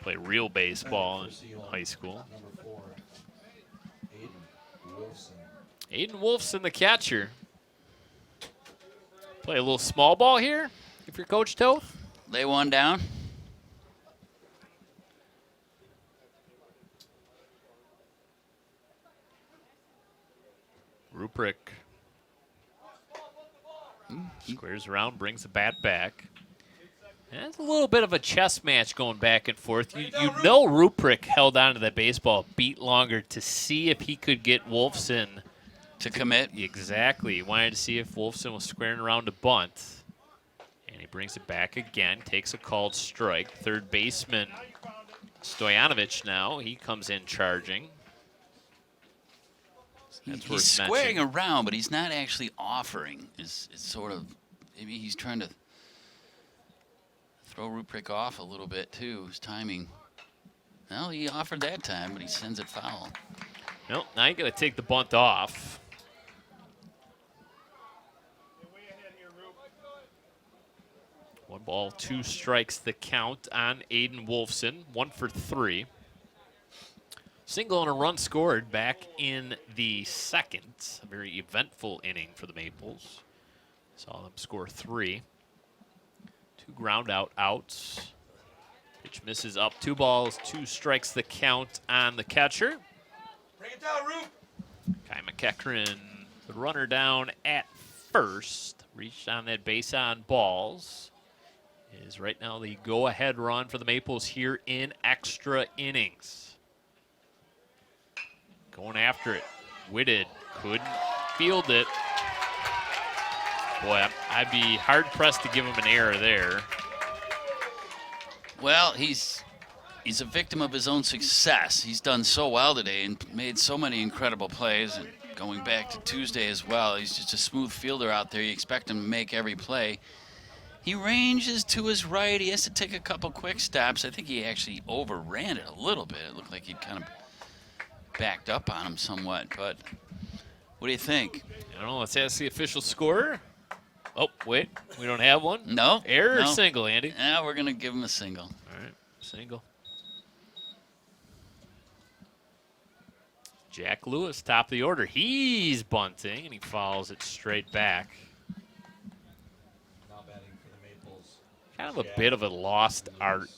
Play real baseball in high school.
Number 4, Aiden Wolfson.
Aiden Wolfson, the catcher. Play a little small ball here, if you're Coach Toth.
Lay one down.
Ruprecht squares around, brings the bat back. And it's a little bit of a chess match going back and forth. You know Ruprecht held on to that baseball a beat longer to see if he could get Wolfson
To commit.
exactly. He wanted to see if Wolfson was squaring around to bunt. And he brings it back again, takes a called strike. Third baseman Stoyanovich now, he comes in charging. That's worth
He's squaring
mentioning.
around, but he's not actually offering. It's sort of, maybe he's trying to throw Ruprecht off a little bit, too, his timing. Well, he offered that time, but he sends it foul.
Nope, now you got to take the bunt off. One ball, 2 strikes the count on Aiden Wolfson. 1 for 3. Single and a run scored back in the 2nd. A very eventful inning for the Maples. Saw them score 3. 2 ground out outs. Pitch misses up. 2 balls, 2 strikes the count on the catcher.
Bring it down, Rube.
Kai McEachran, the runner down at first. Reached on that base on balls. Is right now the go-ahead run for the Maples here in extra innings. Going after it. Whitted couldn't field it. Boy, I'd be hard-pressed to give him an error there.
Well, he's a victim of his own success. He's done so well today and made so many incredible plays. And going back to Tuesday as well, he's just a smooth fielder out there. You expect him to make every play. He ranges to his right. He has to take a couple quick stops. I think he actually overran it a little bit. It looked like he'd kind of backed up on him somewhat. But what do you think?
I don't know. Let's ask the official scorer. Oh, wait. We don't have one?
No.
Error or
No.
single, Andy?
Yeah, we're going to give him a single.
All right, single. Jack Lewis, top of the order. He's bunting, and he follows it straight back.
Now batting for the Maples.
Kind of a bit of a lost art.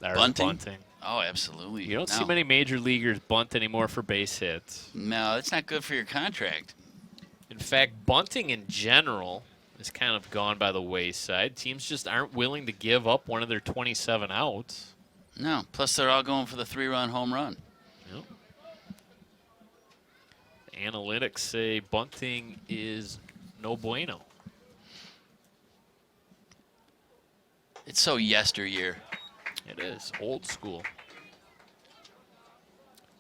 Bunting? Oh, absolutely.
You don't see
No.
many major leaguers bunt anymore for base hits.
No, that's not good for your contract.
In fact, bunting in general has kind of gone by the wayside. Teams just aren't willing to give up one of their 27 outs.
No. Plus, they're all going for the 3-run home run.
Yep. Analytics say bunting is no bueno.
It's so yesteryear.
It is old school.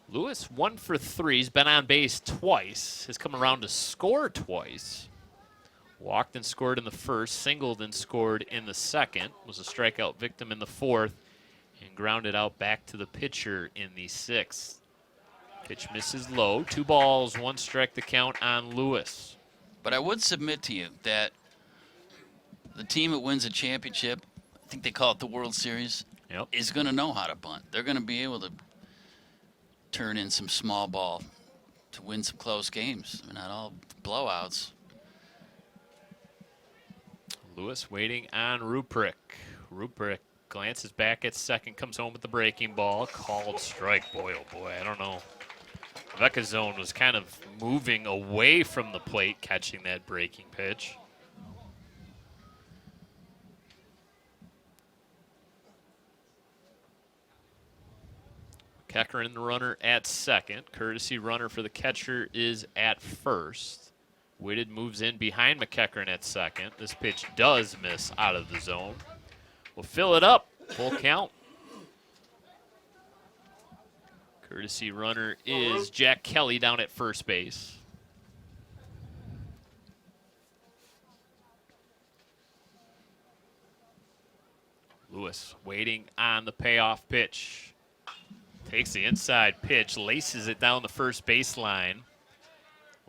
Lewis 1 for 3. He's been on base twice. Has come around to score twice. Walked and scored in the first, singled and scored in the second. Was a strikeout victim in the fourth, and grounded out back to the pitcher in the sixth. Pitch misses low. 2 balls, 1 strike to count on Lewis.
But I would submit to you that the team that wins a championship, I think they call it the World Series,
Yep.
is going to know how to bunt. They're going to be able to turn in some small ball to win some close games. Not all blowouts.
Lewis waiting on Ruprick. Ruprick glances back at second, comes home with the breaking ball. Called strike. Boy, oh boy, I don't know. Vecchizone was kind of moving away from the plate, catching that breaking pitch. Kekkerin, the runner at second. Courtesy runner for the catcher is at first. Whitted moves in behind McEachern at second. This pitch does miss out of the zone. We'll fill it up. Full count. Courtesy runner is Jack Kelly down at first base. Lewis waiting on the payoff pitch. Takes the inside pitch, laces it down the first baseline.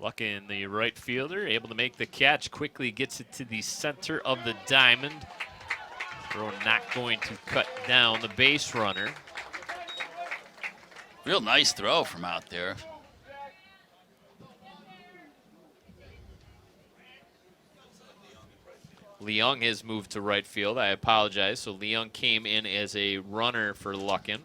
Luckin, the right fielder, able to make the catch, quickly gets it to the center of the diamond. Throw not going to cut down the base runner.
Real nice throw from out there.
Leung has moved to right field. I apologize. So Leung came in as a runner for Luckin.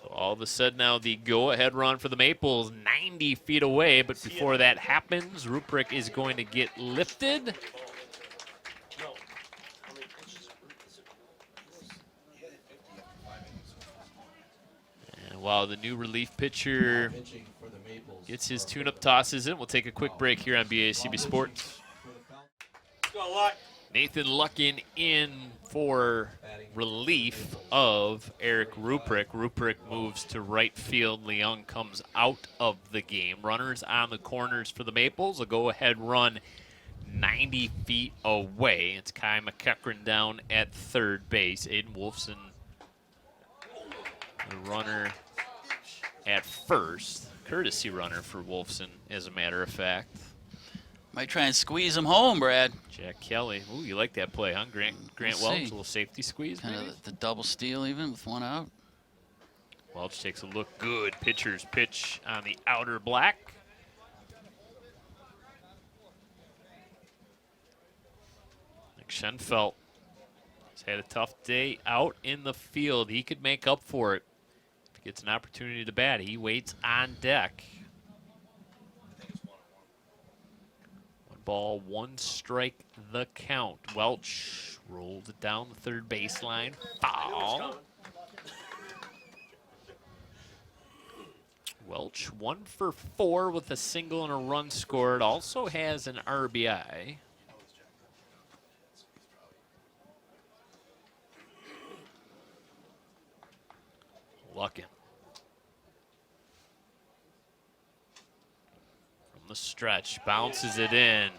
All of a sudden now the go-ahead run for the Maples 90 feet away, but before that happens, Ruprick is going to get lifted. And while the new relief pitcher gets his tune-up tosses in, we'll take a quick break here on BACB Sports. Nathan Luckin in for relief of Eric Ruprick. Ruprick moves to right field. Leung comes out of the game. Runners on the corners for the Maples. A go-ahead run 90 feet away. It's Kai McEachern down at third base. Aiden Wolfson, the runner at first. Courtesy runner for Wolfson, as a matter of fact.
Might try and squeeze him home, Brad.
Jack Kelly. Ooh, you like that play, huh? Grant
We'll
Welch,
see.
a little safety squeeze,
Kind
maybe?
of the double steal even with 1 out.
Welch takes a look good. Pitcher's pitch on the outer black. Nick Schenfeld has had a tough day out in the field. He could make up for it if he gets an opportunity to bat. He waits on deck. 1 ball, 1 strike, the count. Welch rolled it down the third baseline. Foul. Welch 1 for 4 with a single and a run scored. Also has an RBI. Luckin. From the stretch, bounces it in.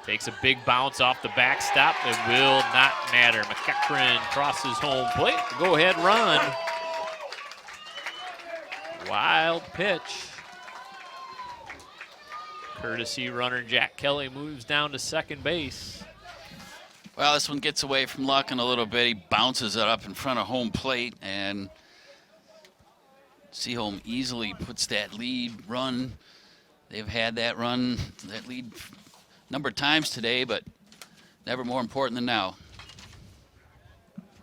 Takes a big bounce off the backstop. It will not matter. McEachern crosses home plate. Go ahead run. Wild pitch. Courtesy runner Jack Kelly moves down to second base.
Well, this one gets away from Lucken a little bit. He bounces it up in front of home plate, and Seaholm easily puts that lead run. They've had that run, that lead a number of times today, but never more important than now.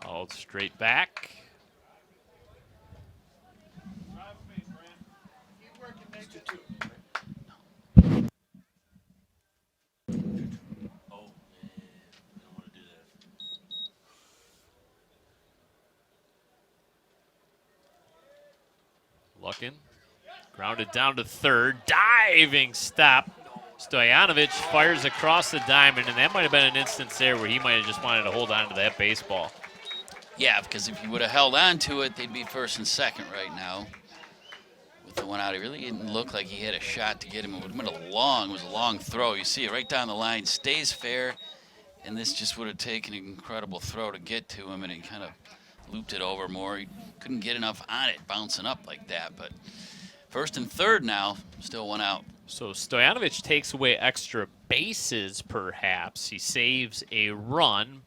All straight back. Lucken, grounded down to third, diving stop. Stojanovic fires across the diamond, and that might have been an instance there where he might have just wanted to hold on to that baseball.
Yeah, because if he would have held on to it, they'd be first and second right now. With the one out, it really didn't look like he had a shot to get him. It would have been it was a long throw. You see it right down the line, stays fair, and this just would have taken an incredible throw to get to him, and he kind of looped it over more. He couldn't get enough on it, bouncing up like that. But first and third now, still one out.
So Stojanovic takes away extra bases, perhaps. He saves a run,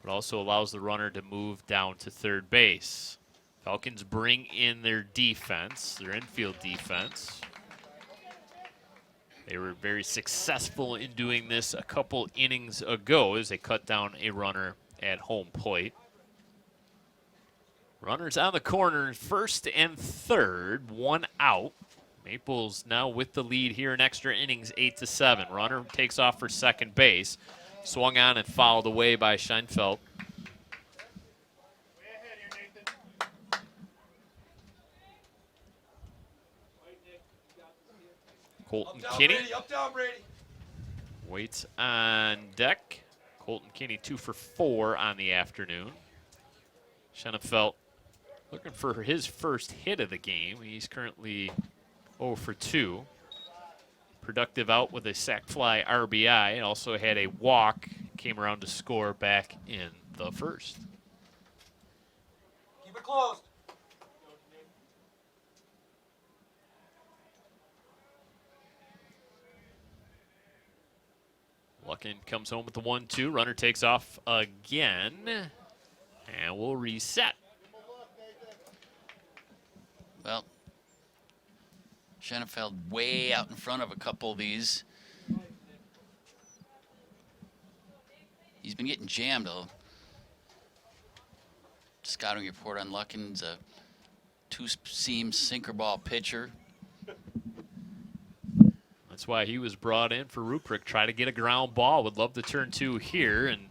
but also allows the runner to move down to third base. Falcons bring in their defense, their infield defense. They were very successful in doing this a couple innings ago as they cut down a runner at home plate. Runners on the corner, first and third, one out. Maples now with the lead here in extra innings, 8-7. Runner takes off for second base. Swung on and fouled away by Scheinfeld. Colton Kinney waits on deck. Colton Kinney 2 for 4 on the afternoon. Schenefeld looking for his first hit of the game. He's currently 0 for 2. Productive out with a sac fly RBI, and also had a walk. Came around to score back in the first.
Keep it closed.
Lucken comes home with the 1-2. Runner takes off again, and we'll reset.
Well, Schenefeld way out in front of a couple of these. He's been getting jammed, though. Scouting report on Lucken's a two-seam sinker ball pitcher.
That's why he was brought in for Ruprecht. Try to get a ground ball. Would love to turn 2 here, and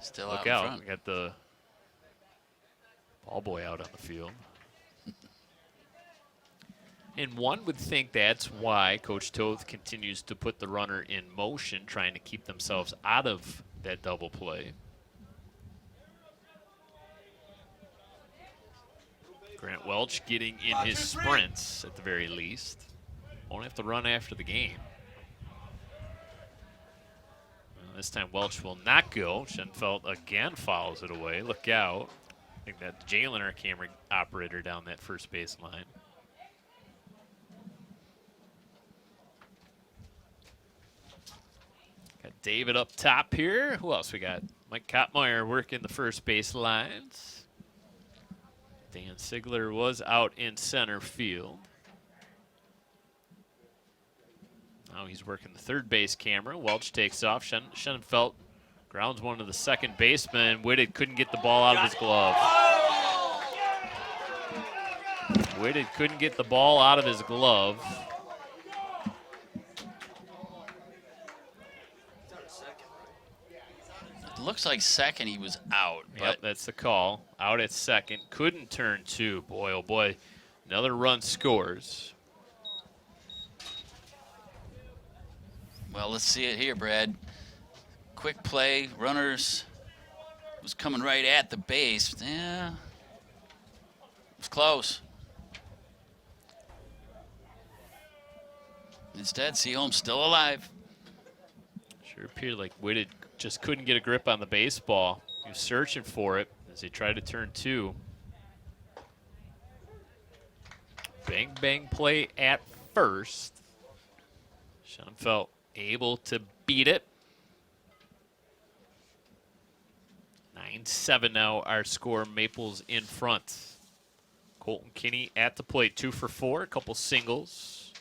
Still
look
out in
out.
front.
We got the ball boy out on the field. And one would think that's why Coach Toth continues to put the runner in motion, trying to keep themselves out of that double play. Grant Welch getting in his sprints at the very least. Won't have to run after the game. Well, this time Welch will not go. Schenefeld again fouls it away. Look out. I think that's Jalen, our camera operator, down that first base line. Got David up top here. Who else we got? Mike Kottmeyer working the first base lines. Dan Sigler was out in center field. Now he's working the third base camera. Welch takes off. Schenefeld grounds one to the second baseman. Whitted couldn't get the ball out of his glove. Whitted couldn't get the ball out of his glove.
It looks like second he was out.
Yep, that's the call. Out at second. Couldn't turn 2. Boy, oh boy. Another run scores.
Well, let's see it here, Brad. Quick play. Runners was coming right at the base. Yeah. It was close. Instead, Seaholm still alive.
Sure appeared like Whitted just couldn't get a grip on the baseball. He was searching for it as he tried to turn 2. Bang, bang play at first. Schenefeld able to beat it. 9-7 now, our score. Maples in front. Colton Kinney at the plate, 2 for 4, a couple singles.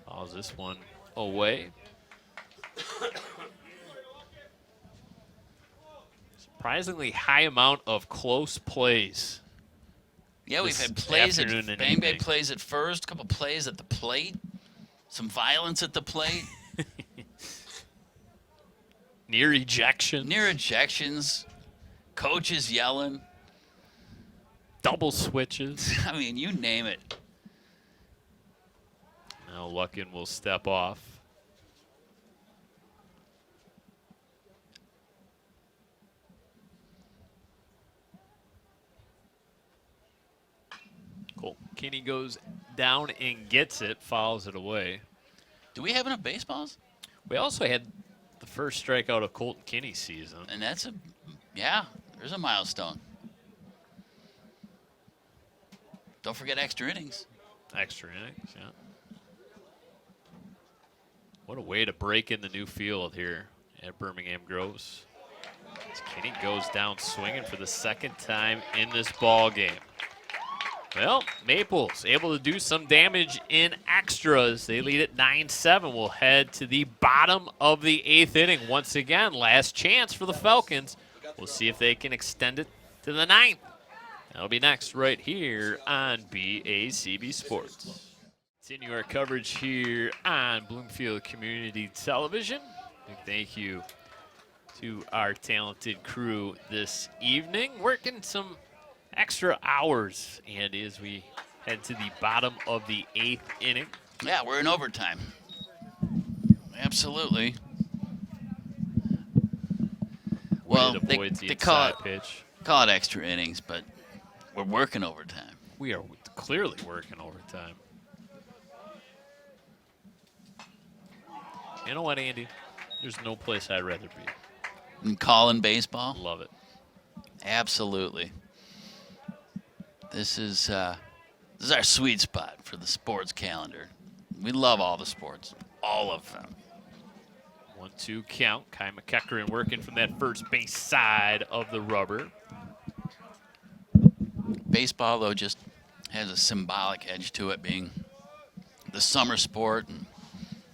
Fouls this one away. Surprisingly high amount of close plays.
Yeah, we've had plays at
afternoon and
bang
evening.
plays at first, a couple plays at the plate, some violence at the plate,
Near ejection.
near ejections, coaches yelling.
Double switches.
I mean, you name it.
Now Luckin will step off. Colton Kinney goes down and gets it, fouls it away.
Do we have enough baseballs?
We also had the first strikeout of Colton Kinney's season.
And that's there's a milestone. Don't forget extra innings.
Extra innings, yeah. What a way to break in the new field here at Birmingham Groves. As Kinney goes down swinging for the second time in this ball game. Well, Maples able to do some damage in extras. They lead at 9-7. We'll head to the bottom of the 8th inning. Once again, last chance for the Falcons. We'll see if they can extend it to the 9th. That'll be next right here on BACB Sports. Continue our coverage here on Bloomfield Community Television. Big thank you to our talented crew this evening. Working some extra hours, and as we head to the bottom of the 8th inning.
Yeah, we're in overtime. Absolutely. Well,
It avoids the
they call
inside pitch.
it extra innings, but we're working overtime.
We are clearly working overtime. You know what, Andy? There's no place I'd rather be.
And calling baseball?
Love it.
Absolutely. This is our sweet spot for the sports calendar. We love all the sports, all of them.
1-2 count. Kai McEachran working from that first base side of the rubber.
Baseball, though, just has a symbolic edge to it, being the summer sport. And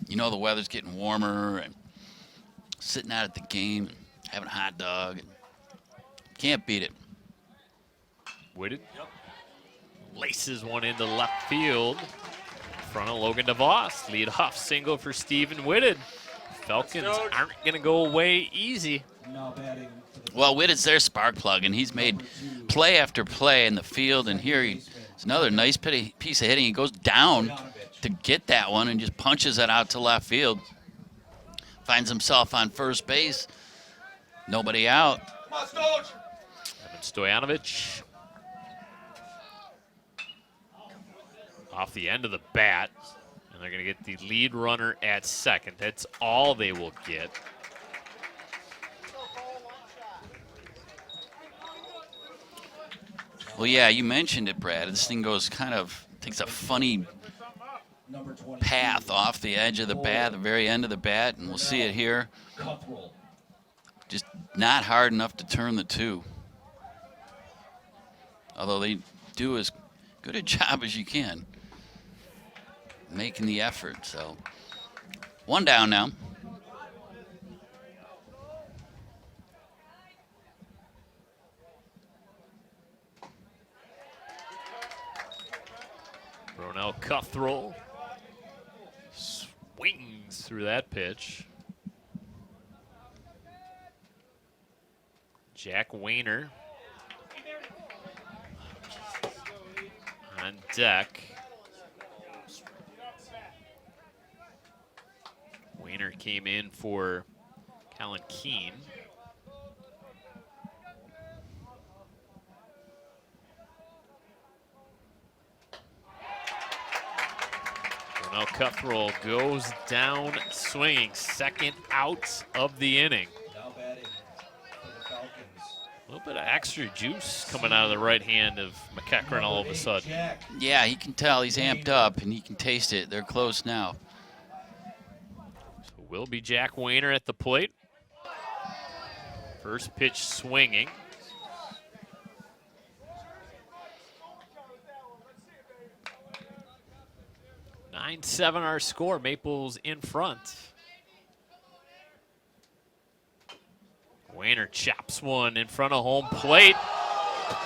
the weather's getting warmer, and sitting out at the game and having a hot dog. And can't beat it.
Whitted. Laces one into left field. In front of Logan DeVos. Lead off single for Stephen Whitted. Falcons aren't going to go away easy.
Well, Whitted's their spark plug, and he's made play after play in the field. And here it's another nice piece of hitting. He goes down to get that one and just punches it out to left field. Finds himself on first base. Nobody out.
Evan Stoyanovich. Off the end of the bat. And they're going to get the lead runner at second. That's all they will get.
Well, yeah, you mentioned it, Brad. This thing takes a funny path off the edge of the bat, the very end of the bat, and we'll see it here. Just not hard enough to turn the 2. Although they do as good a job as you can making the effort. So 1 down now.
Ronell Cuthrell swings through that pitch. Jack Wayner on deck. Wayner came in for Colin Keene. Ronell Cuthrell goes down swinging, second out of the inning.
Now batting for the Falcons.
A little bit of extra juice coming out of the right hand of McEachran all of a sudden.
Yeah, he can tell he's amped up, and he can taste it. They're close now.
So will be Jack Wayner at the plate. First pitch swinging. 9-7 our score. Maples in front. Wayner chops one in front of home plate.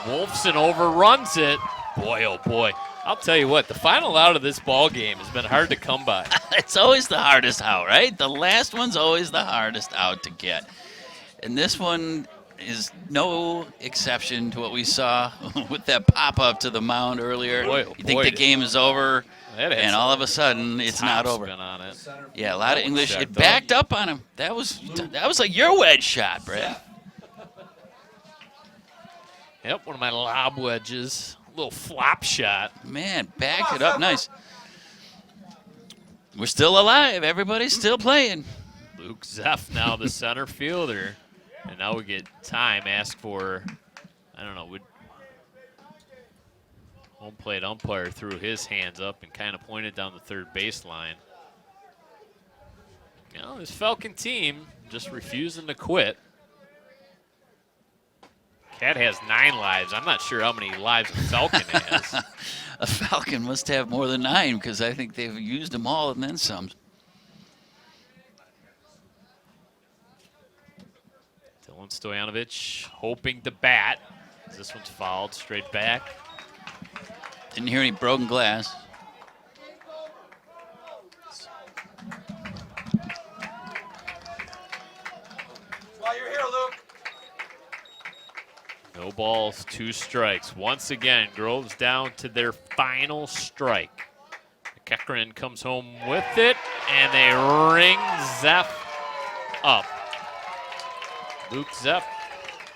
Wolfson overruns it. Boy, oh boy. I'll tell you what, the final out of this ball game has been hard to come by.
It's always the hardest out, right? The last one's always the hardest out to get. And this one is no exception to what we saw with that pop-up to the mound earlier.
Boy,
you think the game is over, and all of a sudden it's not over.
Been on it.
Yeah, a lot of English. It
checked
backed up on him. That was like your wedge shot, Brad.
Yep, one of my lob wedges. A little flop shot.
Man, backed it up nice. We're still alive. Everybody's still playing.
Luke Zeff now the center fielder. And now we get time asked for, I don't know, would home plate umpire threw his hands up and kind of pointed down the third baseline. You know, this Falcon team just refusing to quit. Cat has 9 lives. I'm not sure how many lives a Falcon has.
A Falcon must have more than 9 because I think they've used them all and then some.
Dylan Stoyanovich hoping to bat. This one's fouled straight back.
Didn't hear any broken glass.
While you're here, Luke.
No balls, 2 strikes. Once again, Groves down to their final strike. Kekrin comes home with it, and they ring Zeff up. Luke Zeff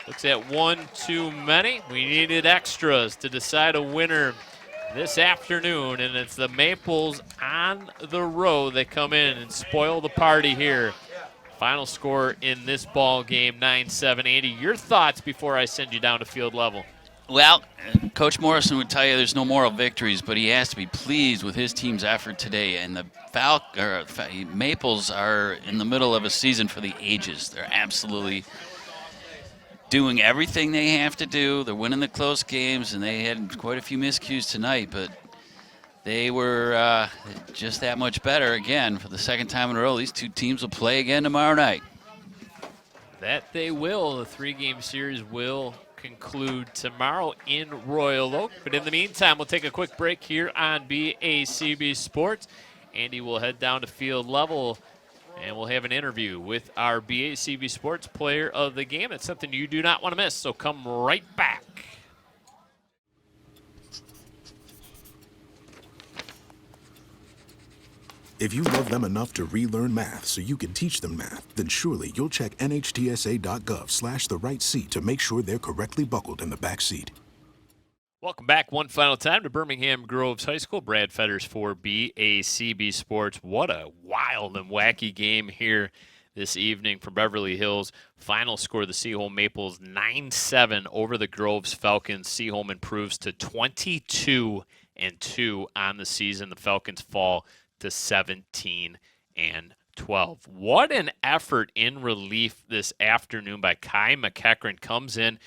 looks at 1 too many. We needed extras to decide a winner this afternoon, and it's the Maples on the road that come in and spoil the party here. Final score in this ball game, 9-7. Andy, your thoughts before I send you down to field level?
Well, Coach Morrison would tell you there's no moral victories, but he has to be pleased with his team's effort today. And the Maples are in the middle of a season for the ages. They're absolutely doing everything they have to do. They're winning the close games, and they had quite a few miscues tonight, but they were just that much better again for the second time in a row. These two teams will play again tomorrow night.
That they will. The 3-game series will conclude tomorrow in Royal Oak. But in the meantime, we'll take a quick break here on BACB Sports. Andy will head down to field level, and we'll have an interview with our BACB Sports player of the game. It's something you do not want to miss, so come right back.
If you love them enough to relearn math so you can teach them math, then surely you'll check nhtsa.gov/the right seat to make sure they're correctly buckled in the back seat.
Welcome back one final time to Birmingham Groves High School. Brad Fetters for BACB Sports. What a wild and wacky game here this evening from Beverly Hills. Final score, the Seaholm Maples 9-7 over the Groves Falcons. Seaholm improves to 22-2 on the season. The Falcons fall to 17-12. What an effort in relief this afternoon by Kai McEachran. Comes in,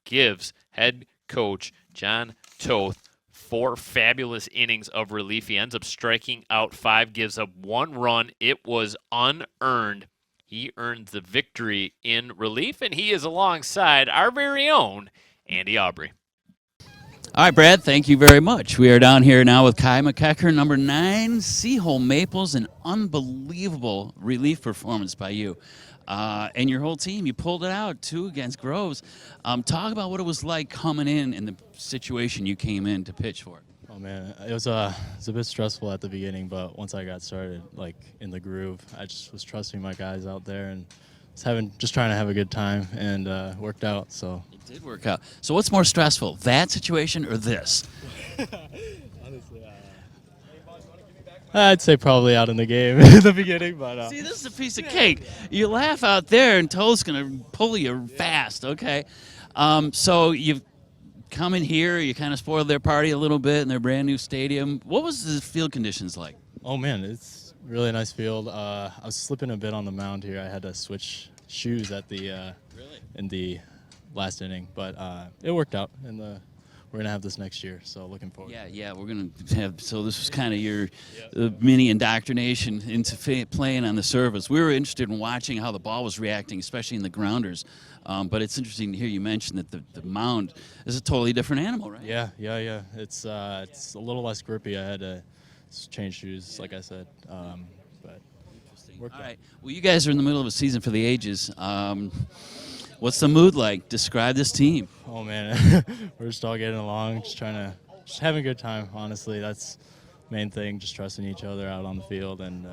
gives head coach John Toth 4 fabulous innings of relief. He ends up striking out 5, gives up 1 run. It was unearned. He earned the victory in relief, and he is alongside our very own Andy Aubrey.
All right, Brad, thank you very much. We are down here now with Kai McEachran, number 9, Seaholm Maples. An unbelievable relief performance by you and your whole team. You pulled it out, 2 against Groves. Talk about what it was like coming in the situation you came in to pitch for.
Oh, man, it was a bit stressful at the beginning, but once I got started, like, in the groove, I just was trusting my guys out there and just trying to have a good time, and worked out. So
it did work out. So what's more stressful, that situation or this?
Honestly, I'd say probably out in the game in the beginning, but
see, this is a piece of cake. You laugh out there, and Toe's gonna pull you fast. Okay, so you've come in here. You kind of spoiled their party a little bit in their brand new stadium. What was the field conditions like?
oh man, it's really a nice field. I was slipping a bit on the mound here. I had to switch shoes at the in the last inning, but it worked out, and we're gonna have this next year. So looking forward.
Yeah, we're going to have, so this was kind of your mini indoctrination into playing on the surface. We were interested in watching how the ball was reacting, especially in the grounders. But it's interesting to hear you mention that the mound is a totally different animal, right?
Yeah. It's a little less grippy. I had to change shoes, like I said. But
All right. Well, you guys are in the middle of a season for the ages. What's the mood like? Describe this team.
Oh man, we're just all getting along, just having a good time. Honestly, that's the main thing. Just trusting each other out on the field, and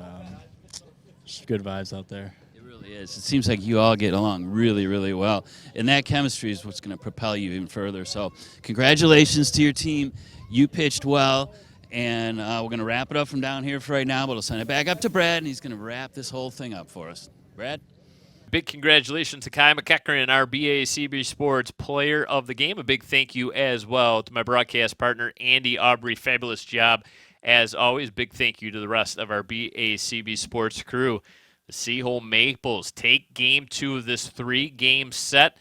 just good vibes out there.
It really is. It seems like you all get along really, really well, and that chemistry is what's going to propel you even further. So, congratulations to your team. You pitched well, and we're going to wrap it up from down here for right now. But we'll send it back up to Brad, and he's going to wrap this whole thing up for us. Brad.
Big congratulations to Kai McEachran, our BACB Sports Player of the Game. A big thank you as well to my broadcast partner, Andy Aubrey. Fabulous job as always. Big thank you to the rest of our BACB Sports crew. The Seaholm Maples take Game 2 of this 3-game set.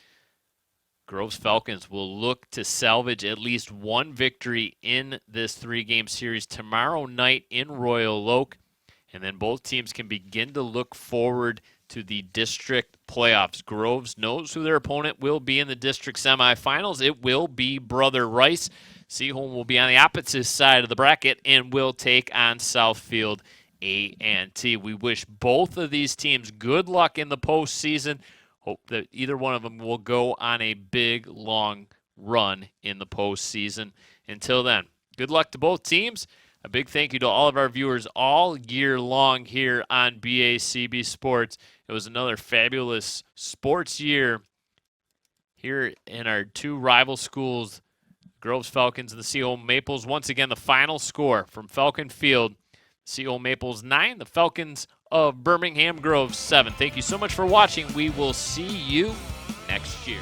Groves Falcons will look to salvage at least one victory in this 3-game series tomorrow night in Royal Oak. And then both teams can begin to look forward to the district playoffs. Groves knows who their opponent will be in the district semifinals. It will be Brother Rice. Seaholm will be on the opposite side of the bracket and will take on Southfield A&T. We wish both of these teams good luck in the postseason. Hope that either one of them will go on a big, long run in the postseason. Until then, good luck to both teams. A big thank you to all of our viewers all year long here on BACB Sports. It was another fabulous sports year here in our two rival schools, Groves Falcons and the Seaholm Maples. Once again, the final score from Falcon Field, Seaholm Maples 9, the Falcons of Birmingham Groves 7. Thank you so much for watching. We will see you next year.